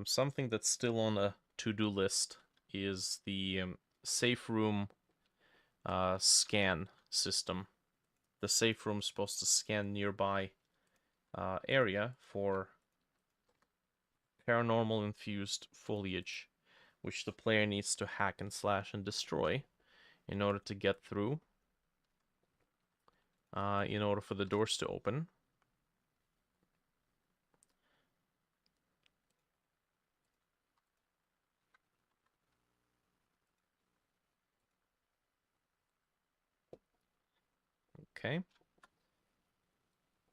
Something that's still on a to-do list is the safe room scan system. The safe room is supposed to scan nearby area for paranormal infused foliage, which the player needs to hack and slash and destroy in order to get through, in order for the doors to open. Okay.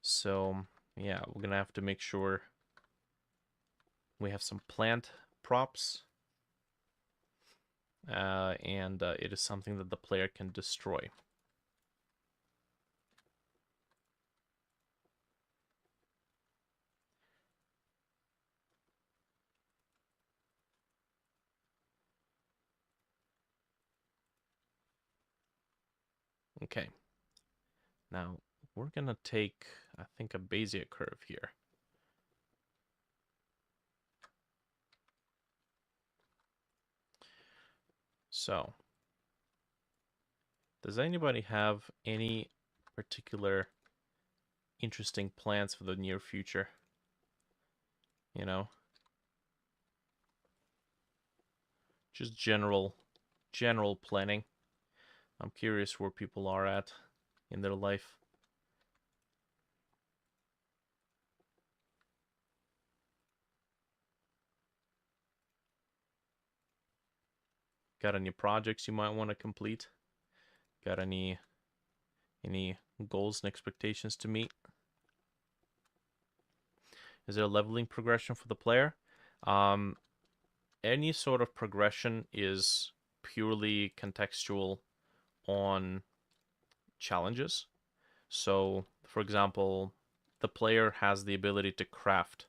So, yeah, we're gonna have to make sure we have some plant props, and it is something that the player can destroy. Okay. Now, we're gonna take, I think, a Bezier curve here. So, does anybody have any particular interesting plans for the near future? You know, just general planning. I'm curious where people are at in their life. Got any projects you might want to complete? Got any goals and expectations to meet? Is there a leveling progression for the player? Um, any sort of progression is purely contextual on challenges. So For example, the player has the ability to craft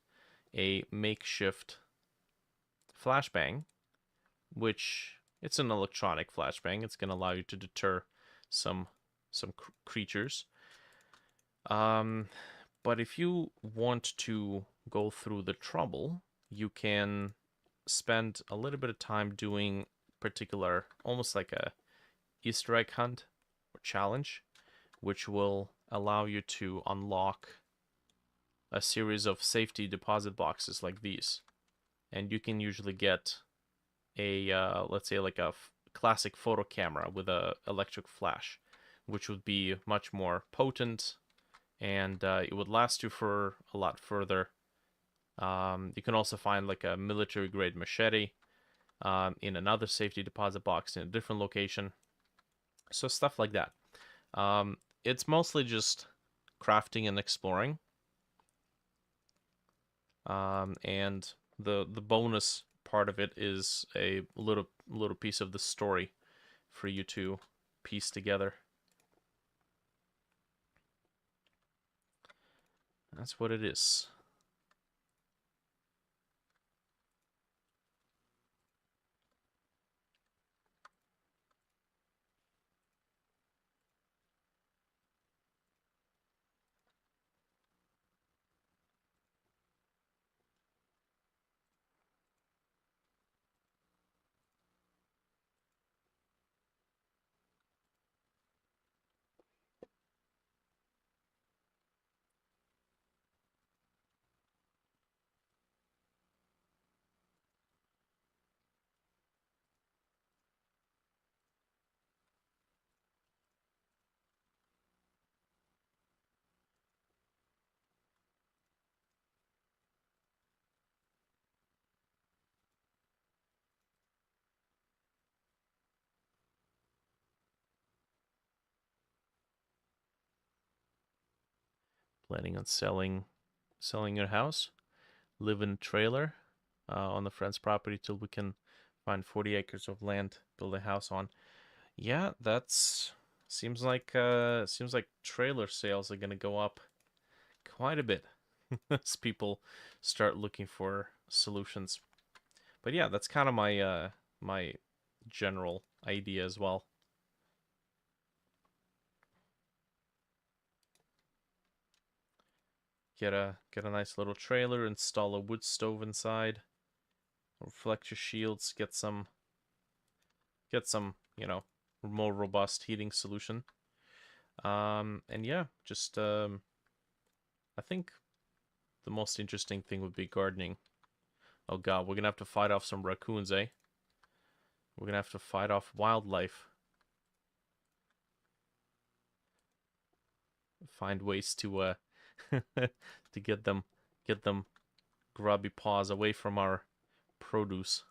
a makeshift flashbang, which it's an electronic flashbang. It's going to allow you to deter some creatures. Um, but if you want to go through the trouble, you can spend a little bit of time doing particular, almost like a Easter egg hunt or challenge, which will allow you to unlock a series of safety deposit boxes like these. And you can usually get a, let's say, like a classic photo camera with a electric flash, which would be much more potent, and it would last you for a lot further. You can also find like a military grade machete in another safety deposit box in a different location. So stuff like that. It's mostly just crafting and exploring. And the bonus part of it is a little piece of the story for you to piece together. That's what it is. Planning on selling your house, live in a trailer on the friend's property till we can find 40 acres of land, build a house on. Yeah, that's seems like trailer sales are gonna go up quite a bit as people start looking for solutions. But yeah, that's kind of my general idea as well. Get a nice little trailer, install a wood stove inside, reflector shields, get some, more robust heating solution. And yeah, just I think the most interesting thing would be gardening. Oh god, we're gonna have to fight off some raccoons, eh? We're gonna have to fight off wildlife. Find ways to to get them grubby paws away from our produce.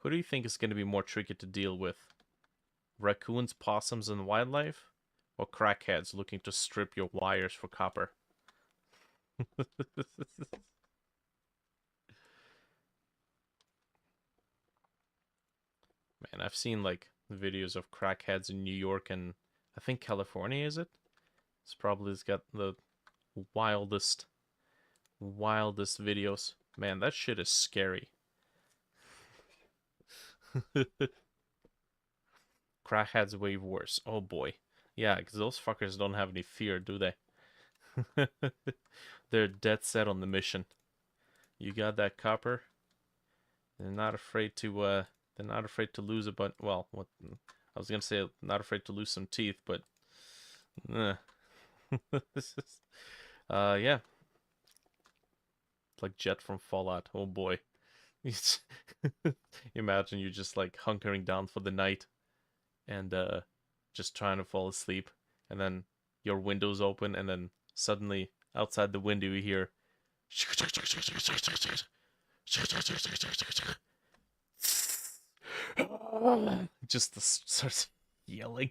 Who do you think is going to be more tricky to deal with? Raccoons, possums, and wildlife? Or crackheads looking to strip your wires for copper? Man, I've seen like videos of crackheads in New York and I think California, is it? It's probably got the wildest, wildest videos. Man, that shit is scary. Crackheads way worse. Oh boy. Yeah, because those fuckers don't have any fear, do they? They're dead set on the mission. You got that copper? They're not afraid to they're not afraid to lose a bunch. Well, what I was gonna say, not afraid to lose some teeth, but uh, yeah, it's like Jet from Fallout. Oh boy, imagine you just like hunkering down for the night and just trying to fall asleep, and then your windows open, and then suddenly outside the window you hear just starts yelling.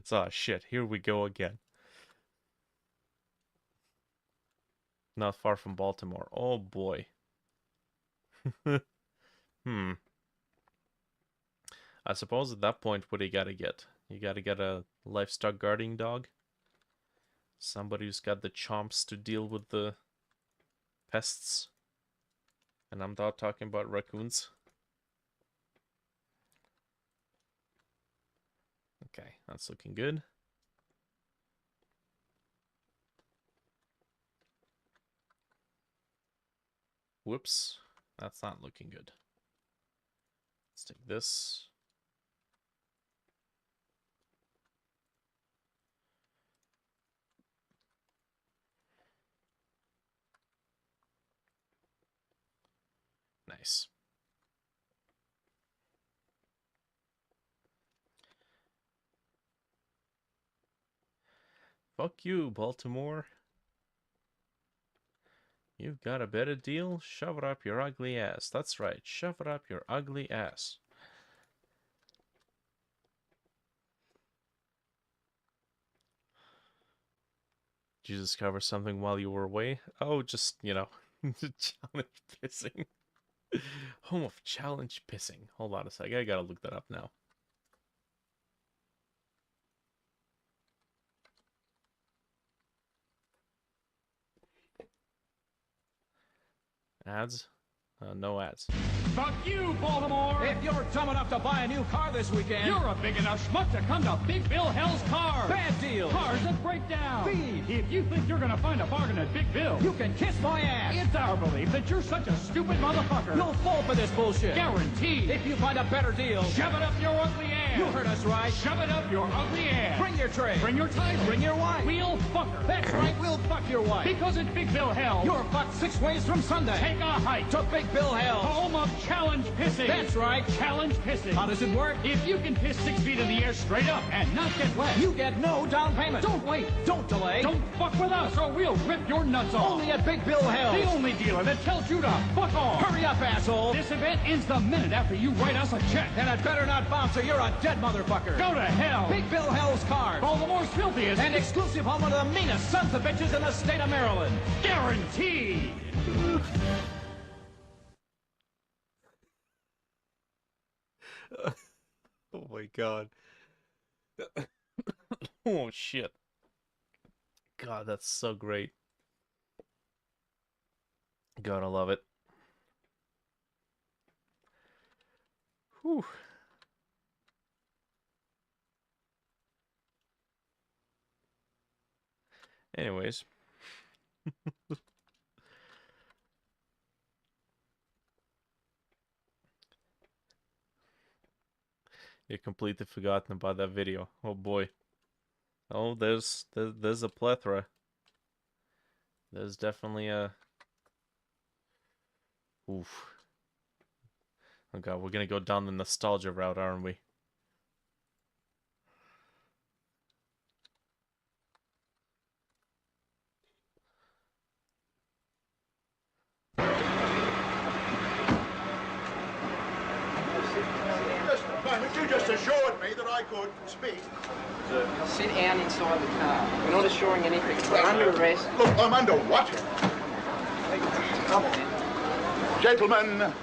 So shit, here we go again. Not far from Baltimore. Oh boy. Hmm. I suppose at that point, what do you gotta get? You gotta get a livestock guarding dog. Somebody who's got the chomps to deal with the pests. And I'm not talking about raccoons. Okay, that's looking good. Whoops, that's not looking good. Let's take this. Nice. Fuck you, Baltimore. You've got a better deal? Shove it up your ugly ass. That's right, shove it up your ugly ass. Did you discover something while you were away? Oh, just, you know, challenge pissing. Home of challenge pissing. Hold on a sec, I gotta look that up now. Ads? No ads. Fuck you, Baltimore! If you're dumb enough to buy a new car this weekend, You're a big enough schmuck to come to Big Bill Hell's Cars! bad deal. Cars that break down! Feed. If you think you're gonna find a bargain at Big Bill, You can kiss my ass. it's our belief that you're such a stupid motherfucker! You'll fall for this bullshit. Guaranteed! If you find a better deal, Shove it up your ugly ass! you heard us right. Shove it up your ugly ass! Bring your tray. Bring your title! Bring your wife. We'll fuck her! That's right, we'll fuck your wife. Because at Big Bill Hell, You're fucked 6 ways from Sunday. take a hike To Big Bill Hell. home of challenge pissing! That's right. Challenge pissing! How does it work? If you can piss 6 feet in the air straight up and not get wet, You get no down payment. don't wait! Don't delay. Don't fuck with us or we'll rip your nuts off! Only at Big Bill Hell. The only dealer that tells you to fuck off! Hurry up, asshole. This event ends the minute after you write us a check. And it better not bounce or you're a dead motherfucker. Go to hell! Big Bill Hell's Cars. Baltimore's filthiest And exclusive home of the meanest sons of bitches in the state of Maryland. guaranteed! Oh my god. Oh shit. God, that's so great. Gotta love it. Whew. Anyways. You completely forgotten about that video. Oh boy. Oh, there's a plethora. There's definitely a... Oof. Oh god, we're gonna go down the nostalgia route, aren't we? You just assured me that I could speak. Sit down inside the car. We're not assuring anything. We're under arrest. Look, I'm under what? Come on. Gentlemen,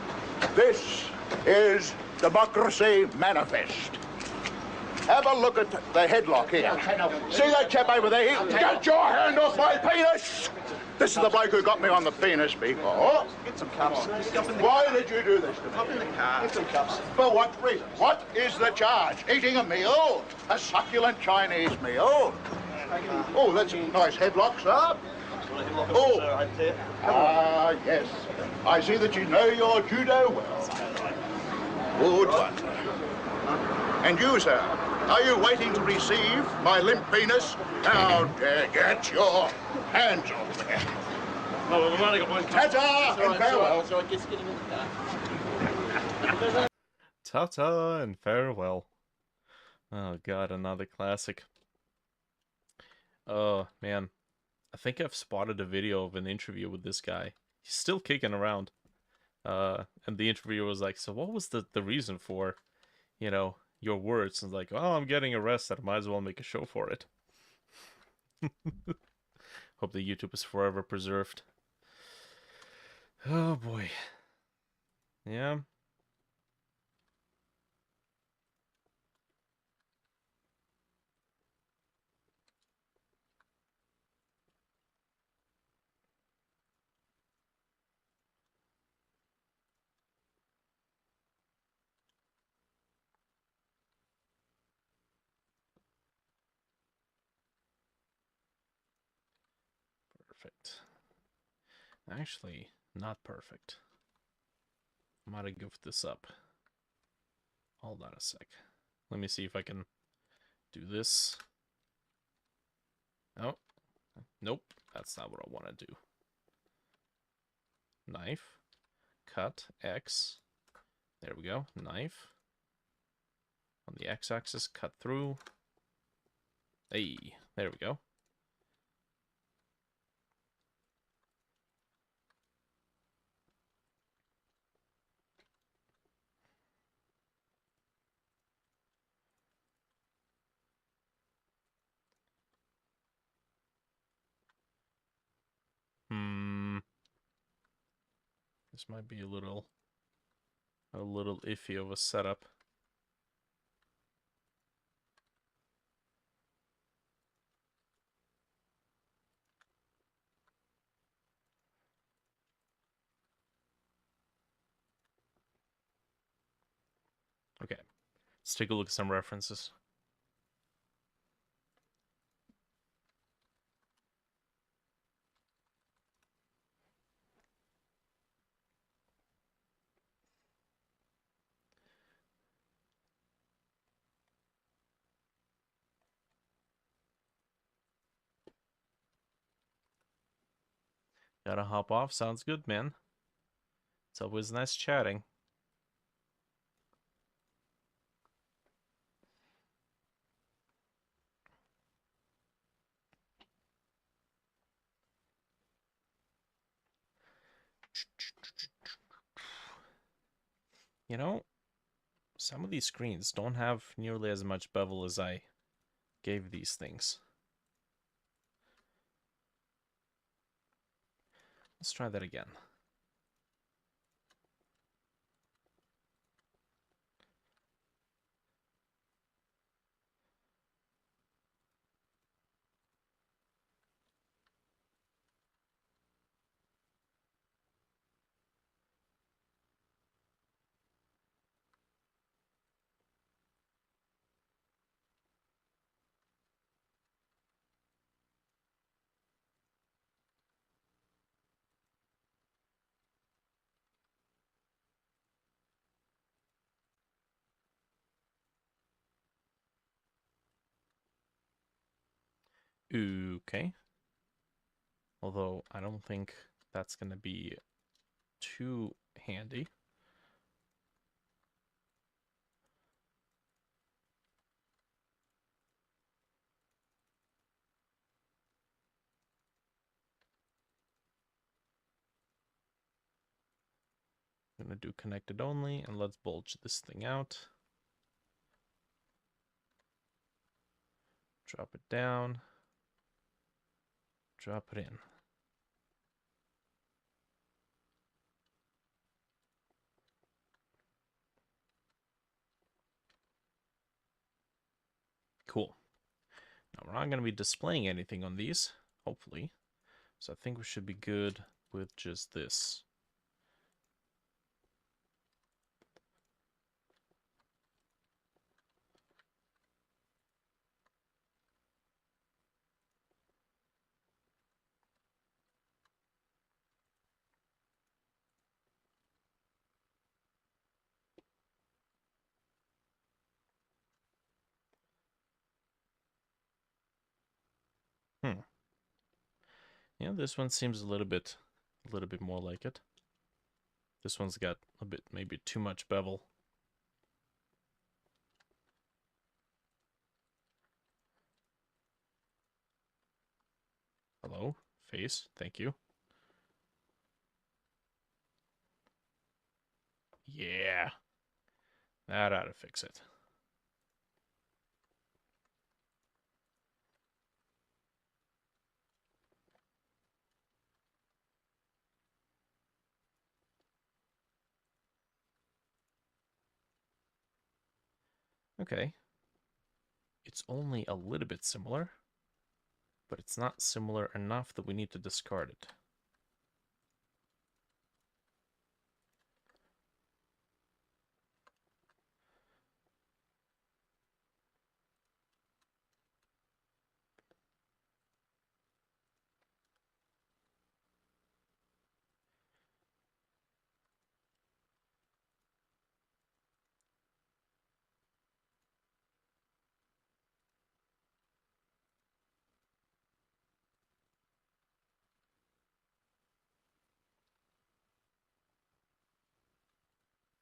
this is Democracy Manifest. Have a look at the headlock here. See that chap over there? Get your hand off my penis! This is the bloke who got me on the penis before. Get some cups. Why did you do this to me? Hop in the car. Get some cups. For what reason? What is the charge? Eating a meal? A succulent Chinese meal? Oh, that's a nice headlock, sir. Oh, yes. I see that you know your judo well. Good one. And you, sir, are you waiting to receive my limp penis? How dare get your hands off there. No, we've only got one cup. Ta-ta and farewell. So I guess get him in the car. Ta-ta and farewell. Oh god, another classic. Oh man, I think I've spotted a video of an interview with this guy. He's still kicking around. And the interviewer was like, so what was the reason for, you know, your words? And like, oh, I'm getting arrested, I might as well make a show for it. Hope the YouTube is forever preserved. Oh boy. Yeah. Actually, not perfect. I'm gonna give this up. Hold on a sec. Let me see if I can do this. Oh, nope. That's not what I want to do. Knife. Cut. X. There we go. Knife. On the x-axis, cut through. Hey, there we go. This might be a little iffy of a setup. Okay, let's take a look at some references. Gotta hop off. Sounds good, man. It's always nice chatting. You know, some of these screens don't have nearly as much bevel as I gave these things. Let's try that again. Okay. Although I don't think that's going to be too handy. I'm going to do connected only, and let's bulge this thing out. Drop it down. Drop it in. Cool. Now we're not going to be displaying anything on these, hopefully. So I think we should be good with just this. Yeah, this one seems a little bit more like it. This one's got a bit, maybe too much bevel. Hello, face, thank you. Yeah, that ought to fix it. Okay. It's only a little bit similar, but it's not similar enough that we need to discard it.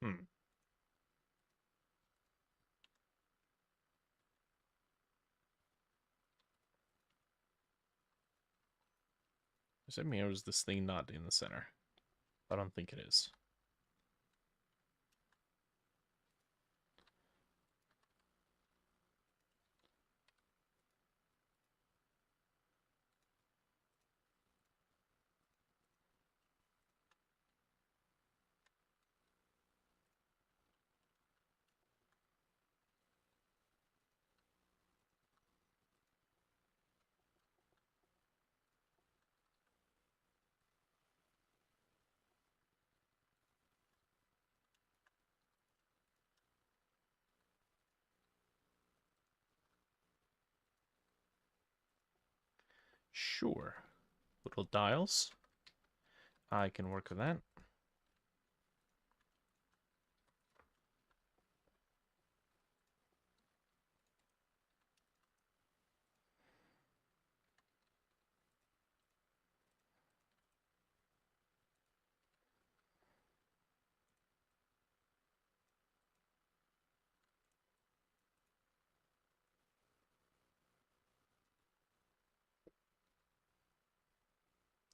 Hmm. Does that mean, or is this thing not in the center? I don't think it is. Sure. Little dials. I can work with that.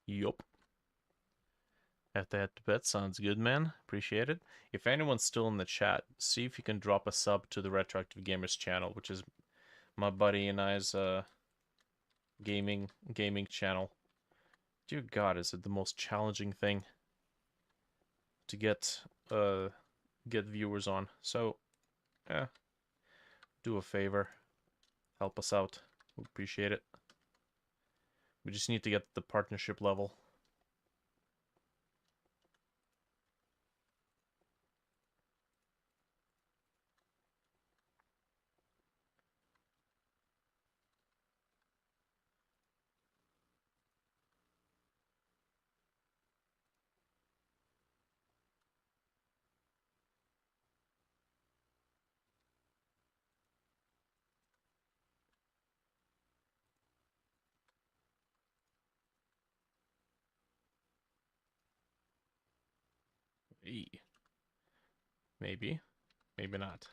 Yup. Have to head to bed. Sounds good, man. Appreciate it. If anyone's still in the chat, see if you can drop a sub to the Retroactive Gamers channel, which is my buddy and I's gaming channel. Dear God, is it the most challenging thing to get viewers on? So, yeah, do a favor, help us out. We appreciate it. We just need to get the partnership level. Hey, maybe, maybe not.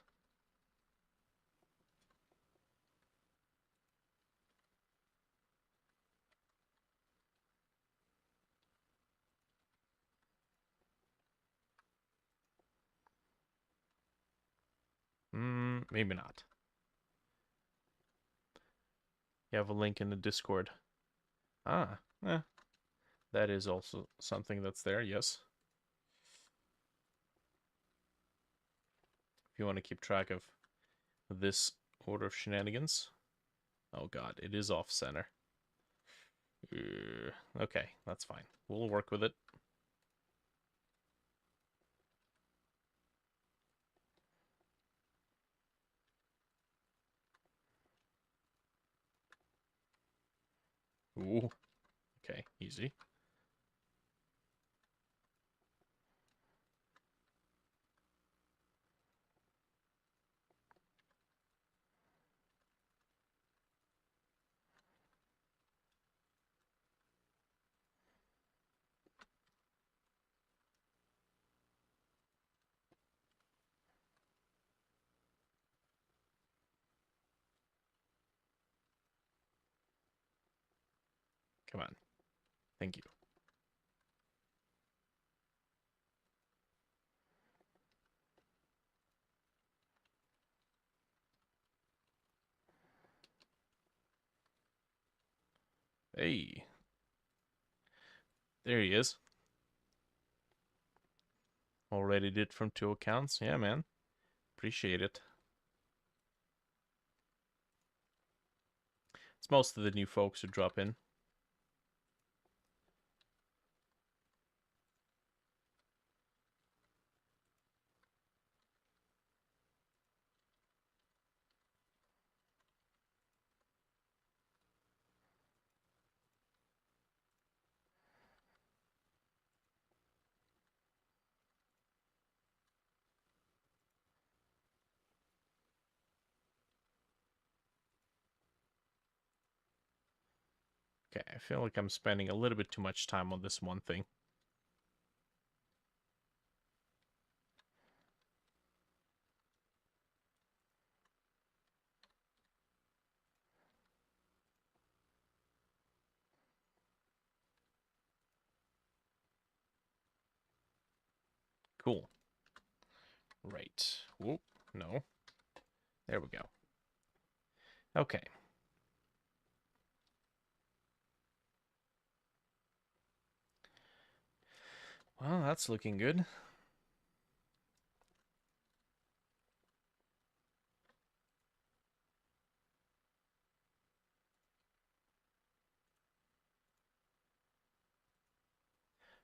Maybe not. You have a link in the Discord. Ah, that is also something that's there, yes. If you want to keep track of this order of shenanigans. Oh God, it is off center. Okay, that's fine. We'll work with it. Ooh, okay, easy. Come on. Thank you. Hey, there he is. Already did from 2 accounts. Yeah, man. Appreciate it. It's most of the new folks who drop in. Okay, I feel like I'm spending a little bit too much time on this one thing. Cool. Right. Whoop. No. There we go. Okay. Well, that's looking good.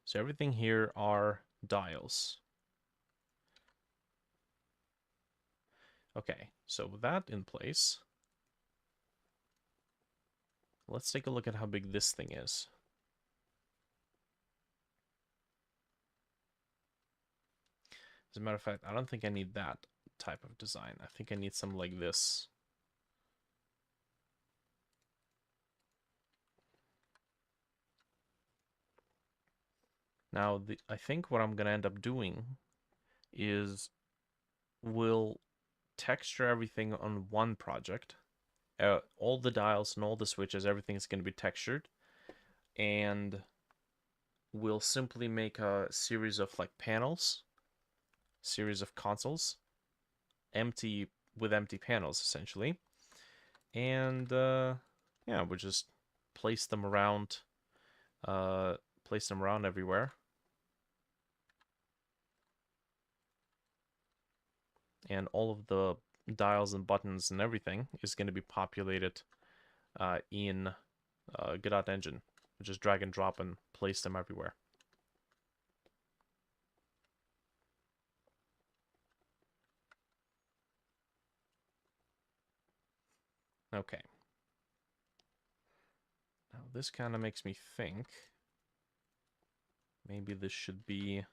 So everything here are dials. Okay, so with that in place, let's take a look at how big this thing is. As a matter of fact, I don't think I need that type of design. I think I need some like this. Now, I think what I'm going to end up doing is we'll texture everything on one project. All the dials and all the switches, everything is going to be textured. And we'll simply make a series of like panels, series of consoles, empty with empty panels essentially. And yeah, we'll just place them around everywhere. And all of the dials and buttons and everything is going to be populated in Godot engine. We'll just drag and drop and place them everywhere. Okay. Now this kind of makes me think maybe this should be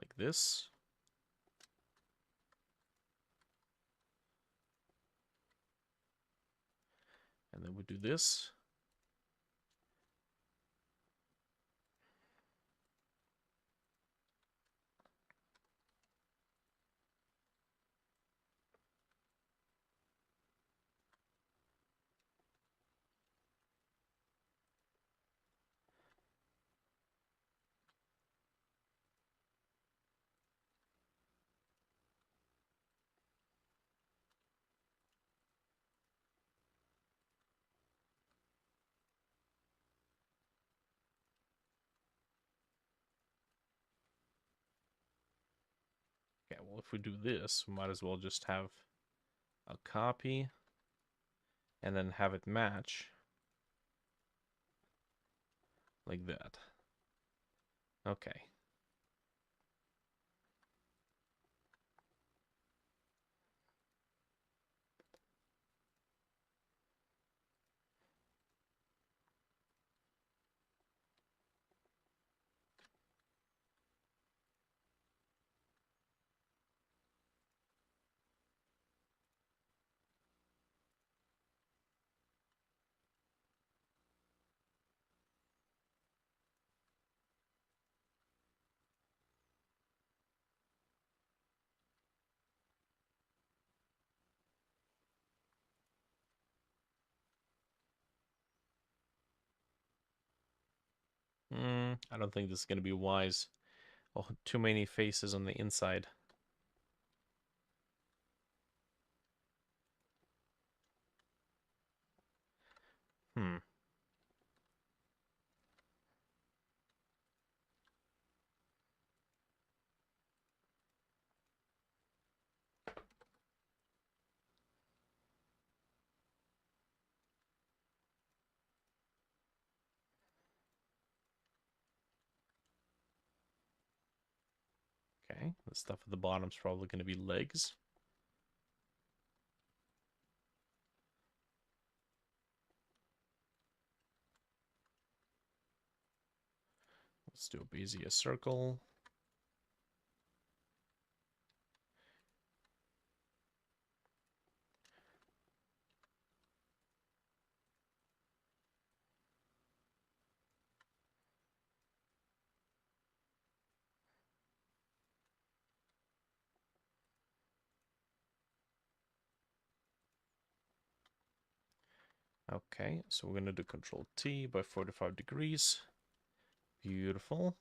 like this. And then we do this. Okay, well, if we do this, we might as well just have a copy and then have it match like that. Okay. I don't think this is going to be wise. Oh, too many faces on the inside. Hmm. Okay, the stuff at the bottom is probably going to be legs. Let's do a Bezier circle. Okay, so we're going to do Control T by 45 degrees. Beautiful.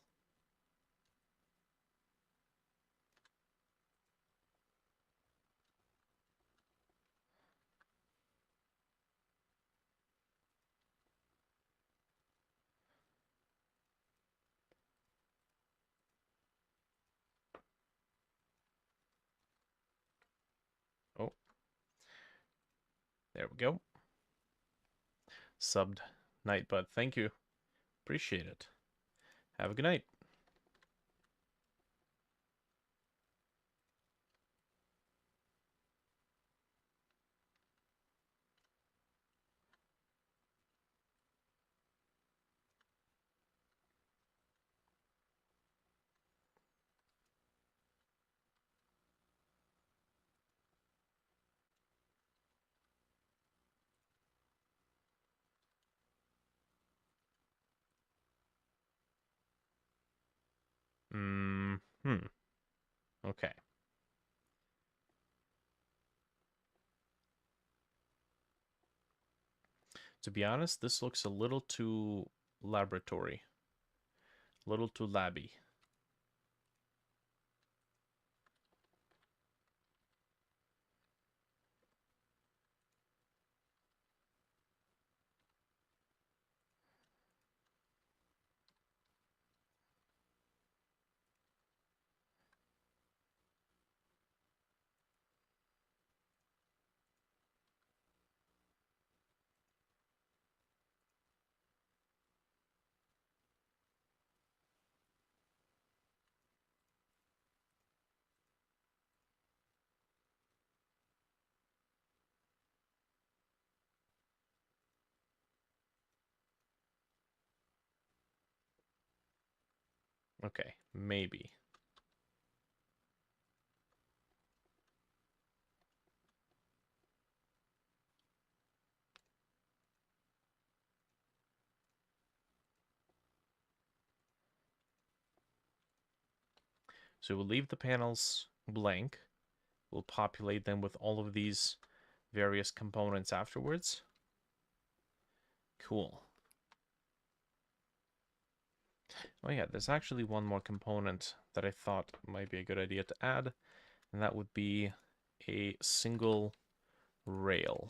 There we go. Subbed Nightbud. Thank you. Appreciate it. Have a good night. Okay. To be honest, this looks a little too laboratory. A little too labby. Okay, maybe. So we'll leave the panels blank. We'll populate them with all of these various components afterwards. Cool. Oh yeah, there's actually one more component that I thought might be a good idea to add, and that would be a single rail.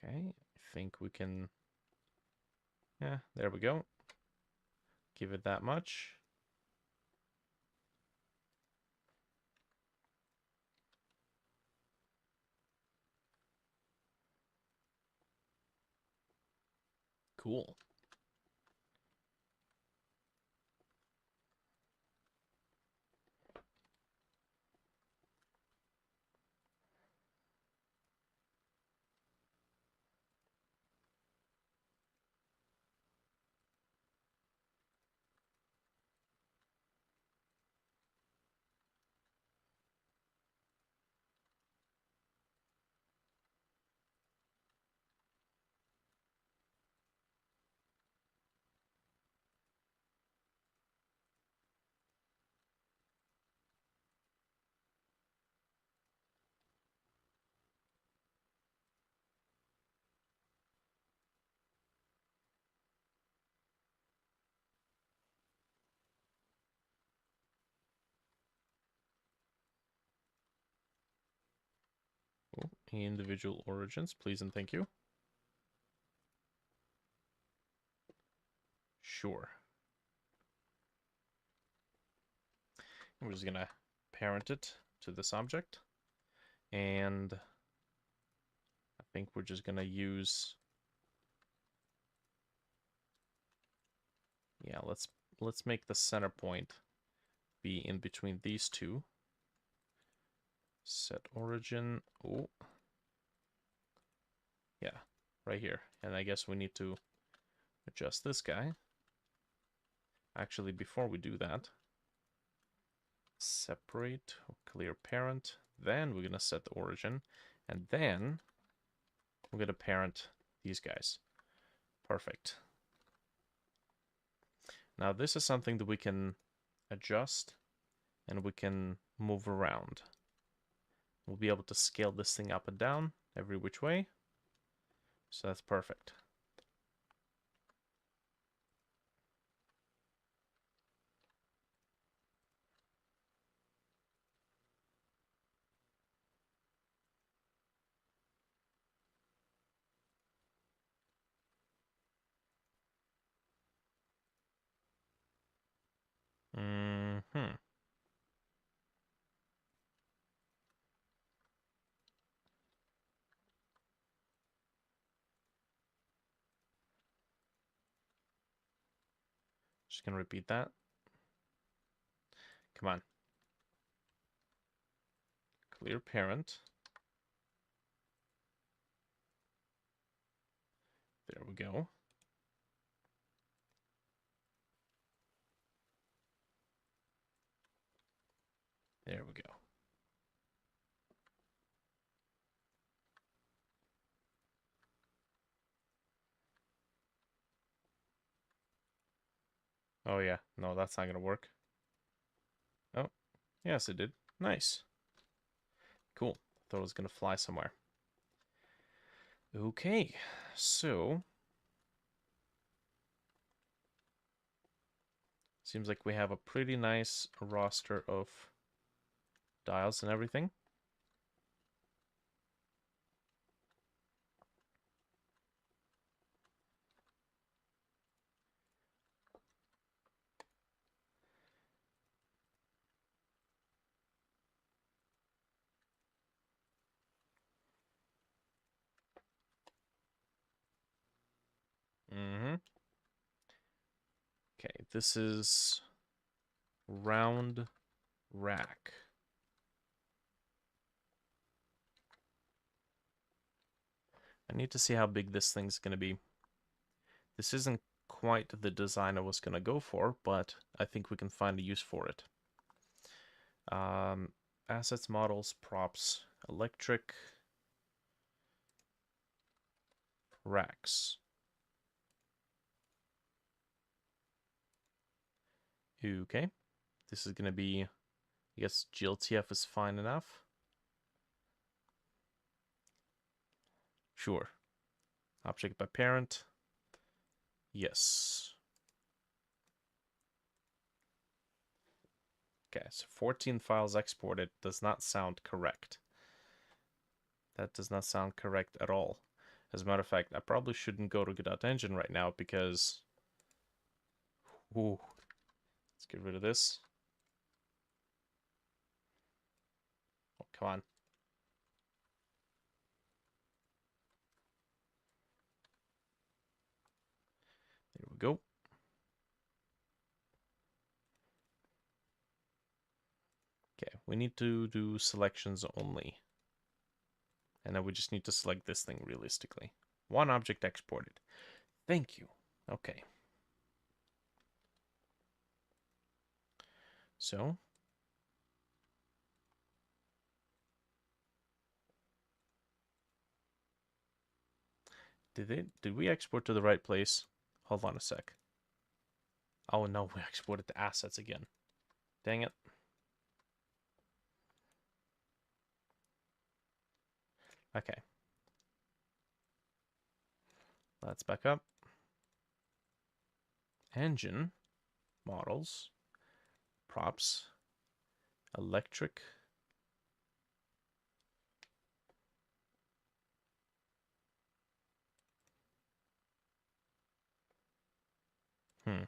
Okay, I think we can... Yeah, there we go. Give it that much. Cool. Cool. Individual origins, please and thank you. Sure. We're just gonna parent it to this object, and I think we're just gonna use... Yeah, let's make the center point be in between these two. Set origin. Oh, yeah, right here. And I guess we need to adjust this guy. Actually, before we do that, separate, clear parent. Then we're gonna set the origin, and then we're gonna parent these guys. Perfect. Now this is something that we can adjust and we can move around. We'll be able to scale this thing up and down every which way. So that's perfect. Mm-hmm. Just gonna repeat that. Come on. Clear parent. There we go. There we go. Oh yeah, no, that's not gonna work. Oh, yes it did. Nice. Cool. Thought it was gonna fly somewhere. Okay, so seems like we have a pretty nice roster of dials and everything. Mm-hmm. Okay, this is round rack. I need to see how big this thing's gonna be. This isn't quite the design I was gonna go for, but I think we can find a use for it. Assets, models, props, electric, racks. Okay, this is gonna be, I guess GLTF is fine enough. Sure. Object by parent. Yes. Okay, so 14 files exported does not sound correct. That does not sound correct at all. As a matter of fact, I probably shouldn't go to Godot Engine right now because... Ooh. Let's get rid of this. Oh, come on. There we go. Okay, we need to do selections only. And then we just need to select this thing realistically. One object exported. Thank you. Okay. So. Did we export to the right place? Hold on a sec. Oh no, we exported to assets again. Dang it. Okay. Let's back up. Engine, models, props, electric. Hmm.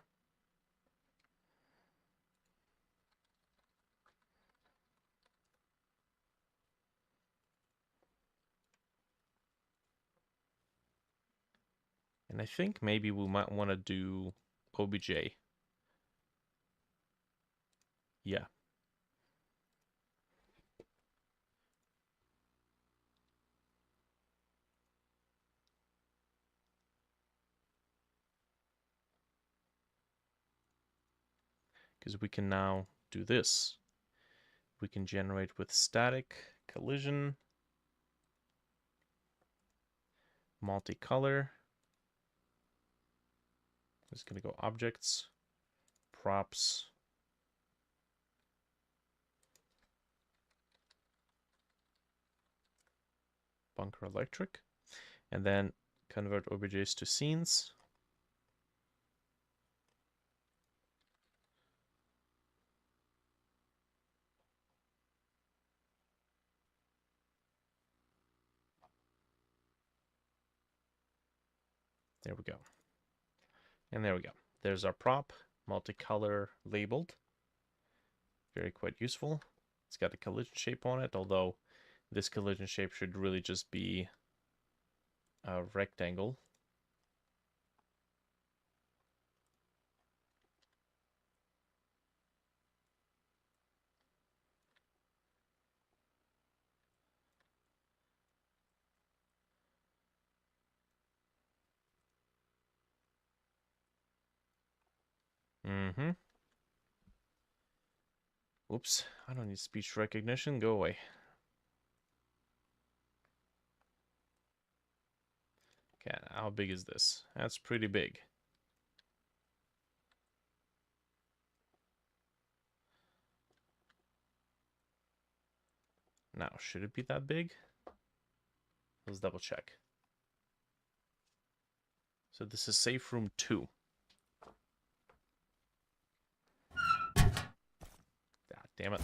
And I think maybe we might want to do OBJ. Yeah. because we can now do this. We can generate with static, collision, multicolor. It's going to go objects, props, bunker electric, and then convert OBJs to scenes. There we go. And there we go. There's our prop, multicolor labeled. Very quite useful. It's got a collision shape on it, although this collision shape should really just be a rectangle. Mm-hmm. Oops, I don't need speech recognition. Go away. Okay, how big is this? That's pretty big. Now, should it be that big? Let's double check. So this is safe room 2. God damn it.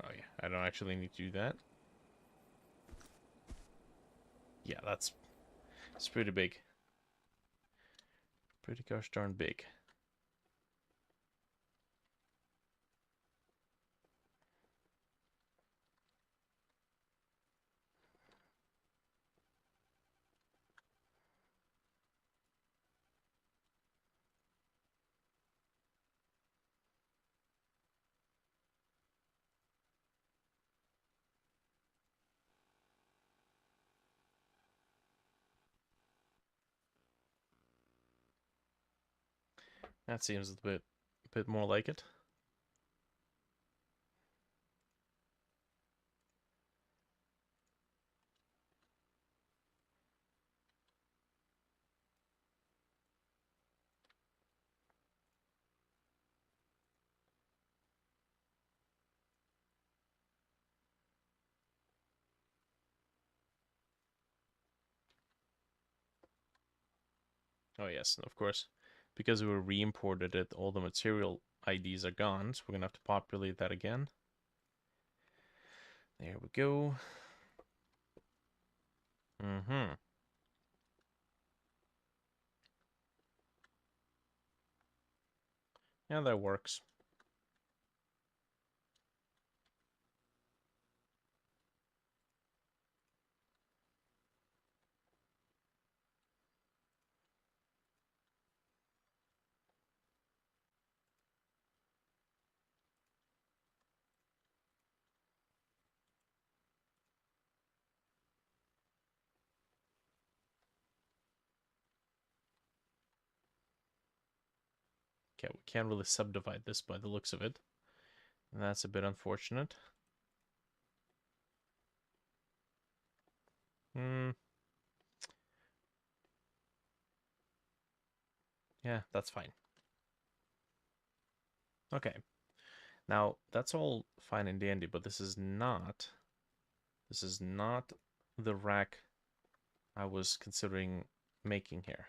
Oh yeah, I don't actually need to do that. Yeah, it's pretty big. Pretty gosh darn big. That seems a bit more like it. Oh yes, and of course, because we re-imported it, all the material IDs are gone, so we're gonna have to populate that again. There we go. Mm-hmm. Yeah, that works. Okay, we can't really subdivide this by the looks of it. And that's a bit unfortunate. Hmm. Yeah, that's fine. Okay. Now, that's all fine and dandy, but this is not the rack I was considering making here.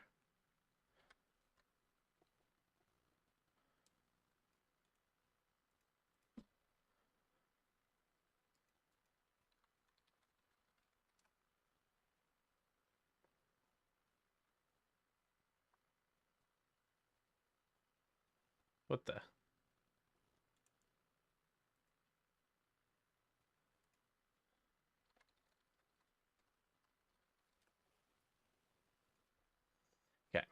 What the? Okay.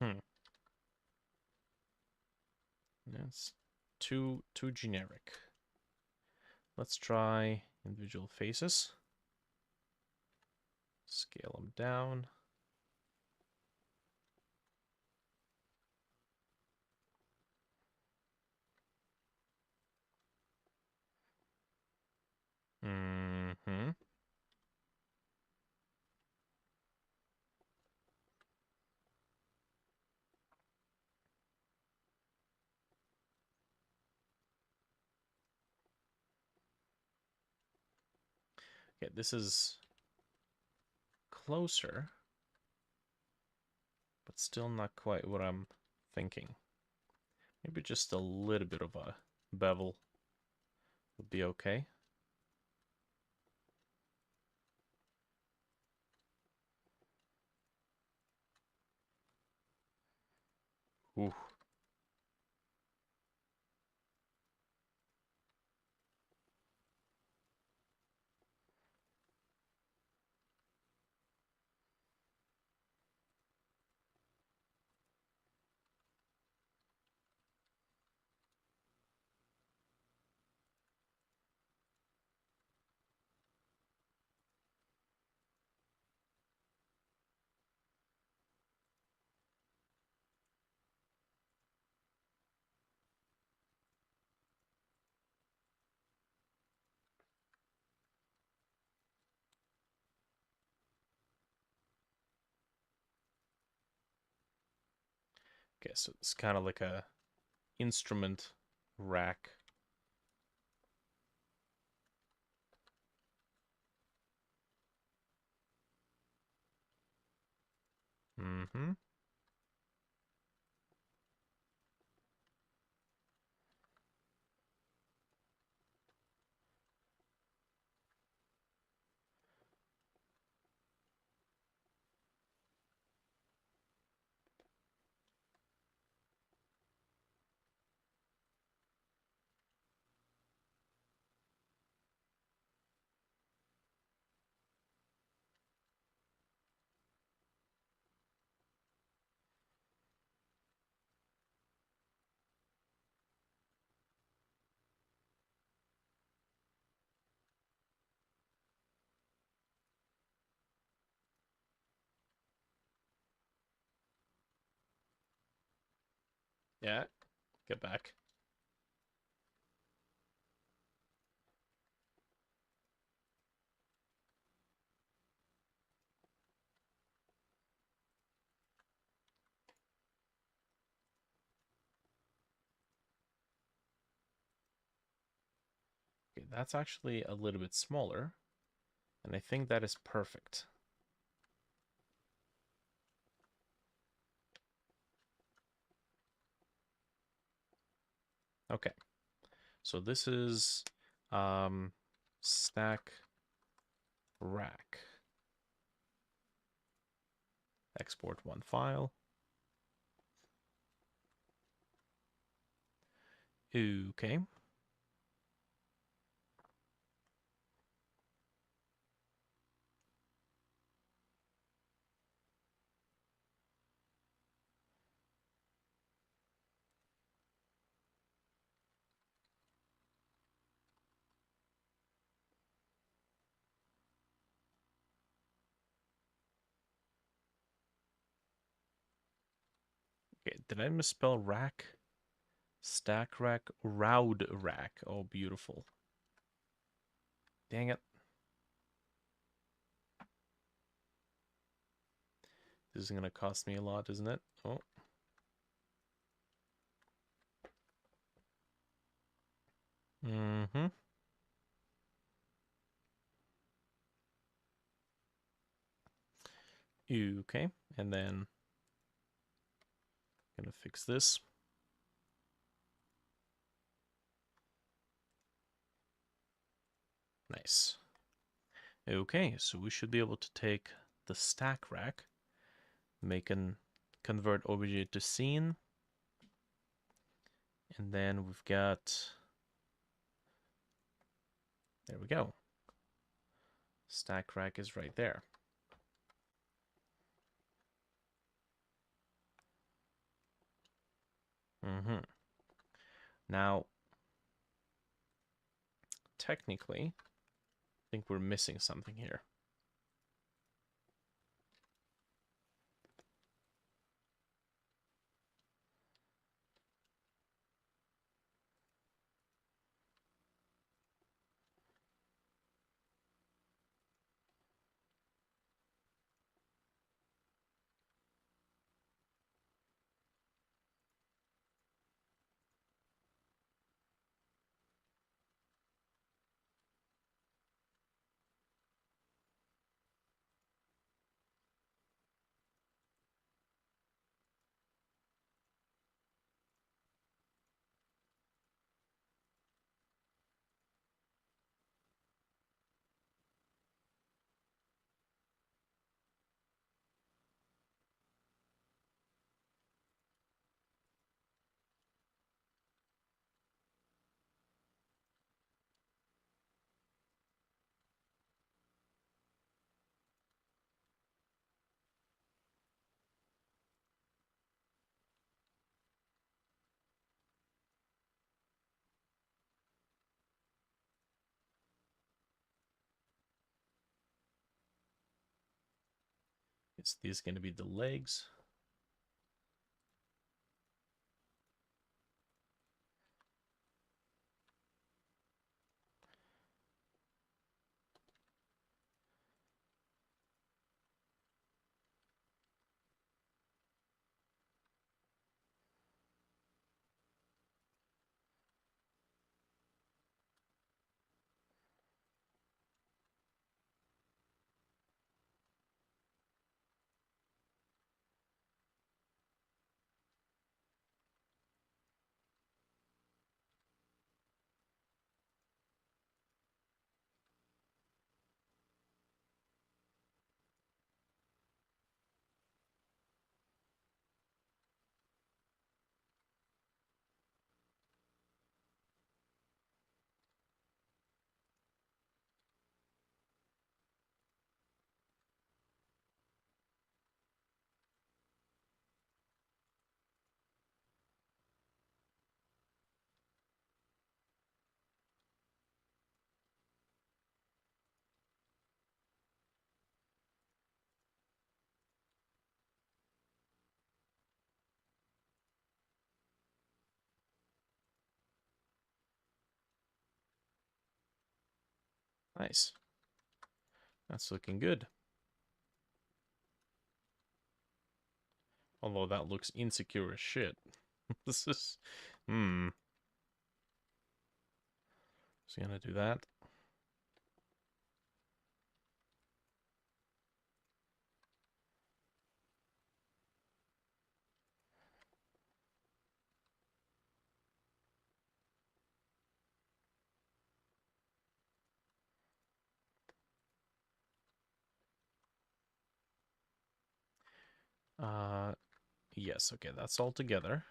Hmm. That's too generic. Let's try individual faces. Scale them down. Mm-hmm. Okay, this is closer, but still not quite what I'm thinking. Maybe just a little bit of a bevel would be okay. Ooh. Okay, so it's kind of like a instrument rack. Mm-hmm. Yeah, get back. Okay, that's actually a little bit smaller, and I think that is perfect. Okay, so this is stack rack. Export one file. Okay. Okay, did I misspell rack? Stack rack, round rack. Oh, beautiful. Dang it. This is gonna cost me a lot, isn't it? Oh. Mm-hmm. Okay, and then gonna fix this. Nice. Okay, so we should be able to take the stack rack, convert obj to scene, and then we've got, there we go. Stack rack is right there. Now, technically, I think we're missing something here. Is these going to be the legs? Nice. That's looking good. Although that looks insecure as shit. This is... Just gonna do that. Yes, okay, that's all together.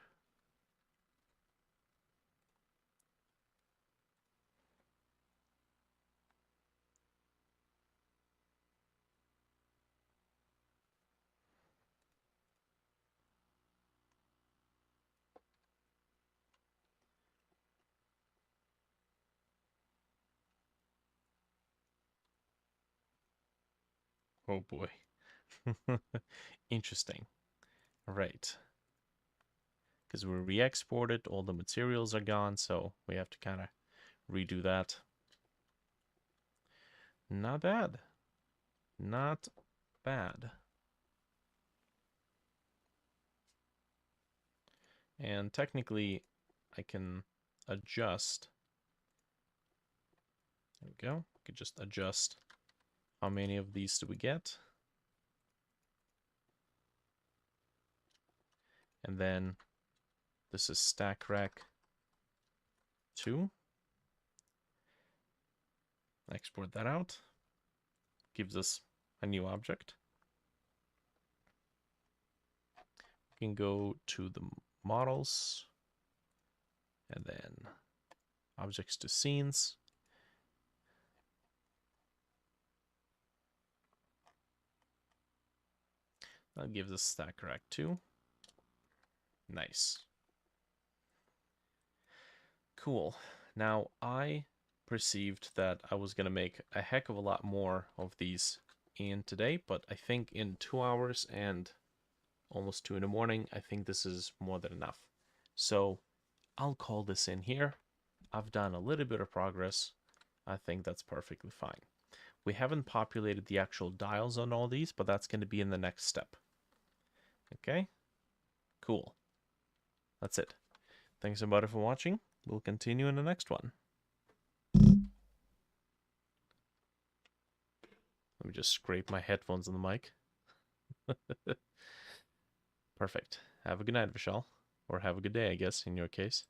Oh boy. Interesting. Right. because we re-exported, all the materials are gone, so we have to kind of redo that. Not bad. Not bad. And technically, I can adjust. There we go. I could just adjust how many of these do we get. And then this is stack rack 2. Export that out. Gives us a new object. We can go to the models and then objects to scenes. That gives us stack rack 2. Nice. Cool. Now, I perceived that I was going to make a heck of a lot more of these in today, but I think in 2 hours and almost 2 in the morning, I think this is more than enough. So I'll call this in here. I've done a little bit of progress. I think that's perfectly fine. We haven't populated the actual dials on all these, but that's going to be in the next step. Okay? Cool. That's it. Thanks everybody for watching. We'll continue in the next one. Let me just scrape my headphones on the mic. Perfect. Have a good night, Vishal. Or have a good day, I guess, in your case.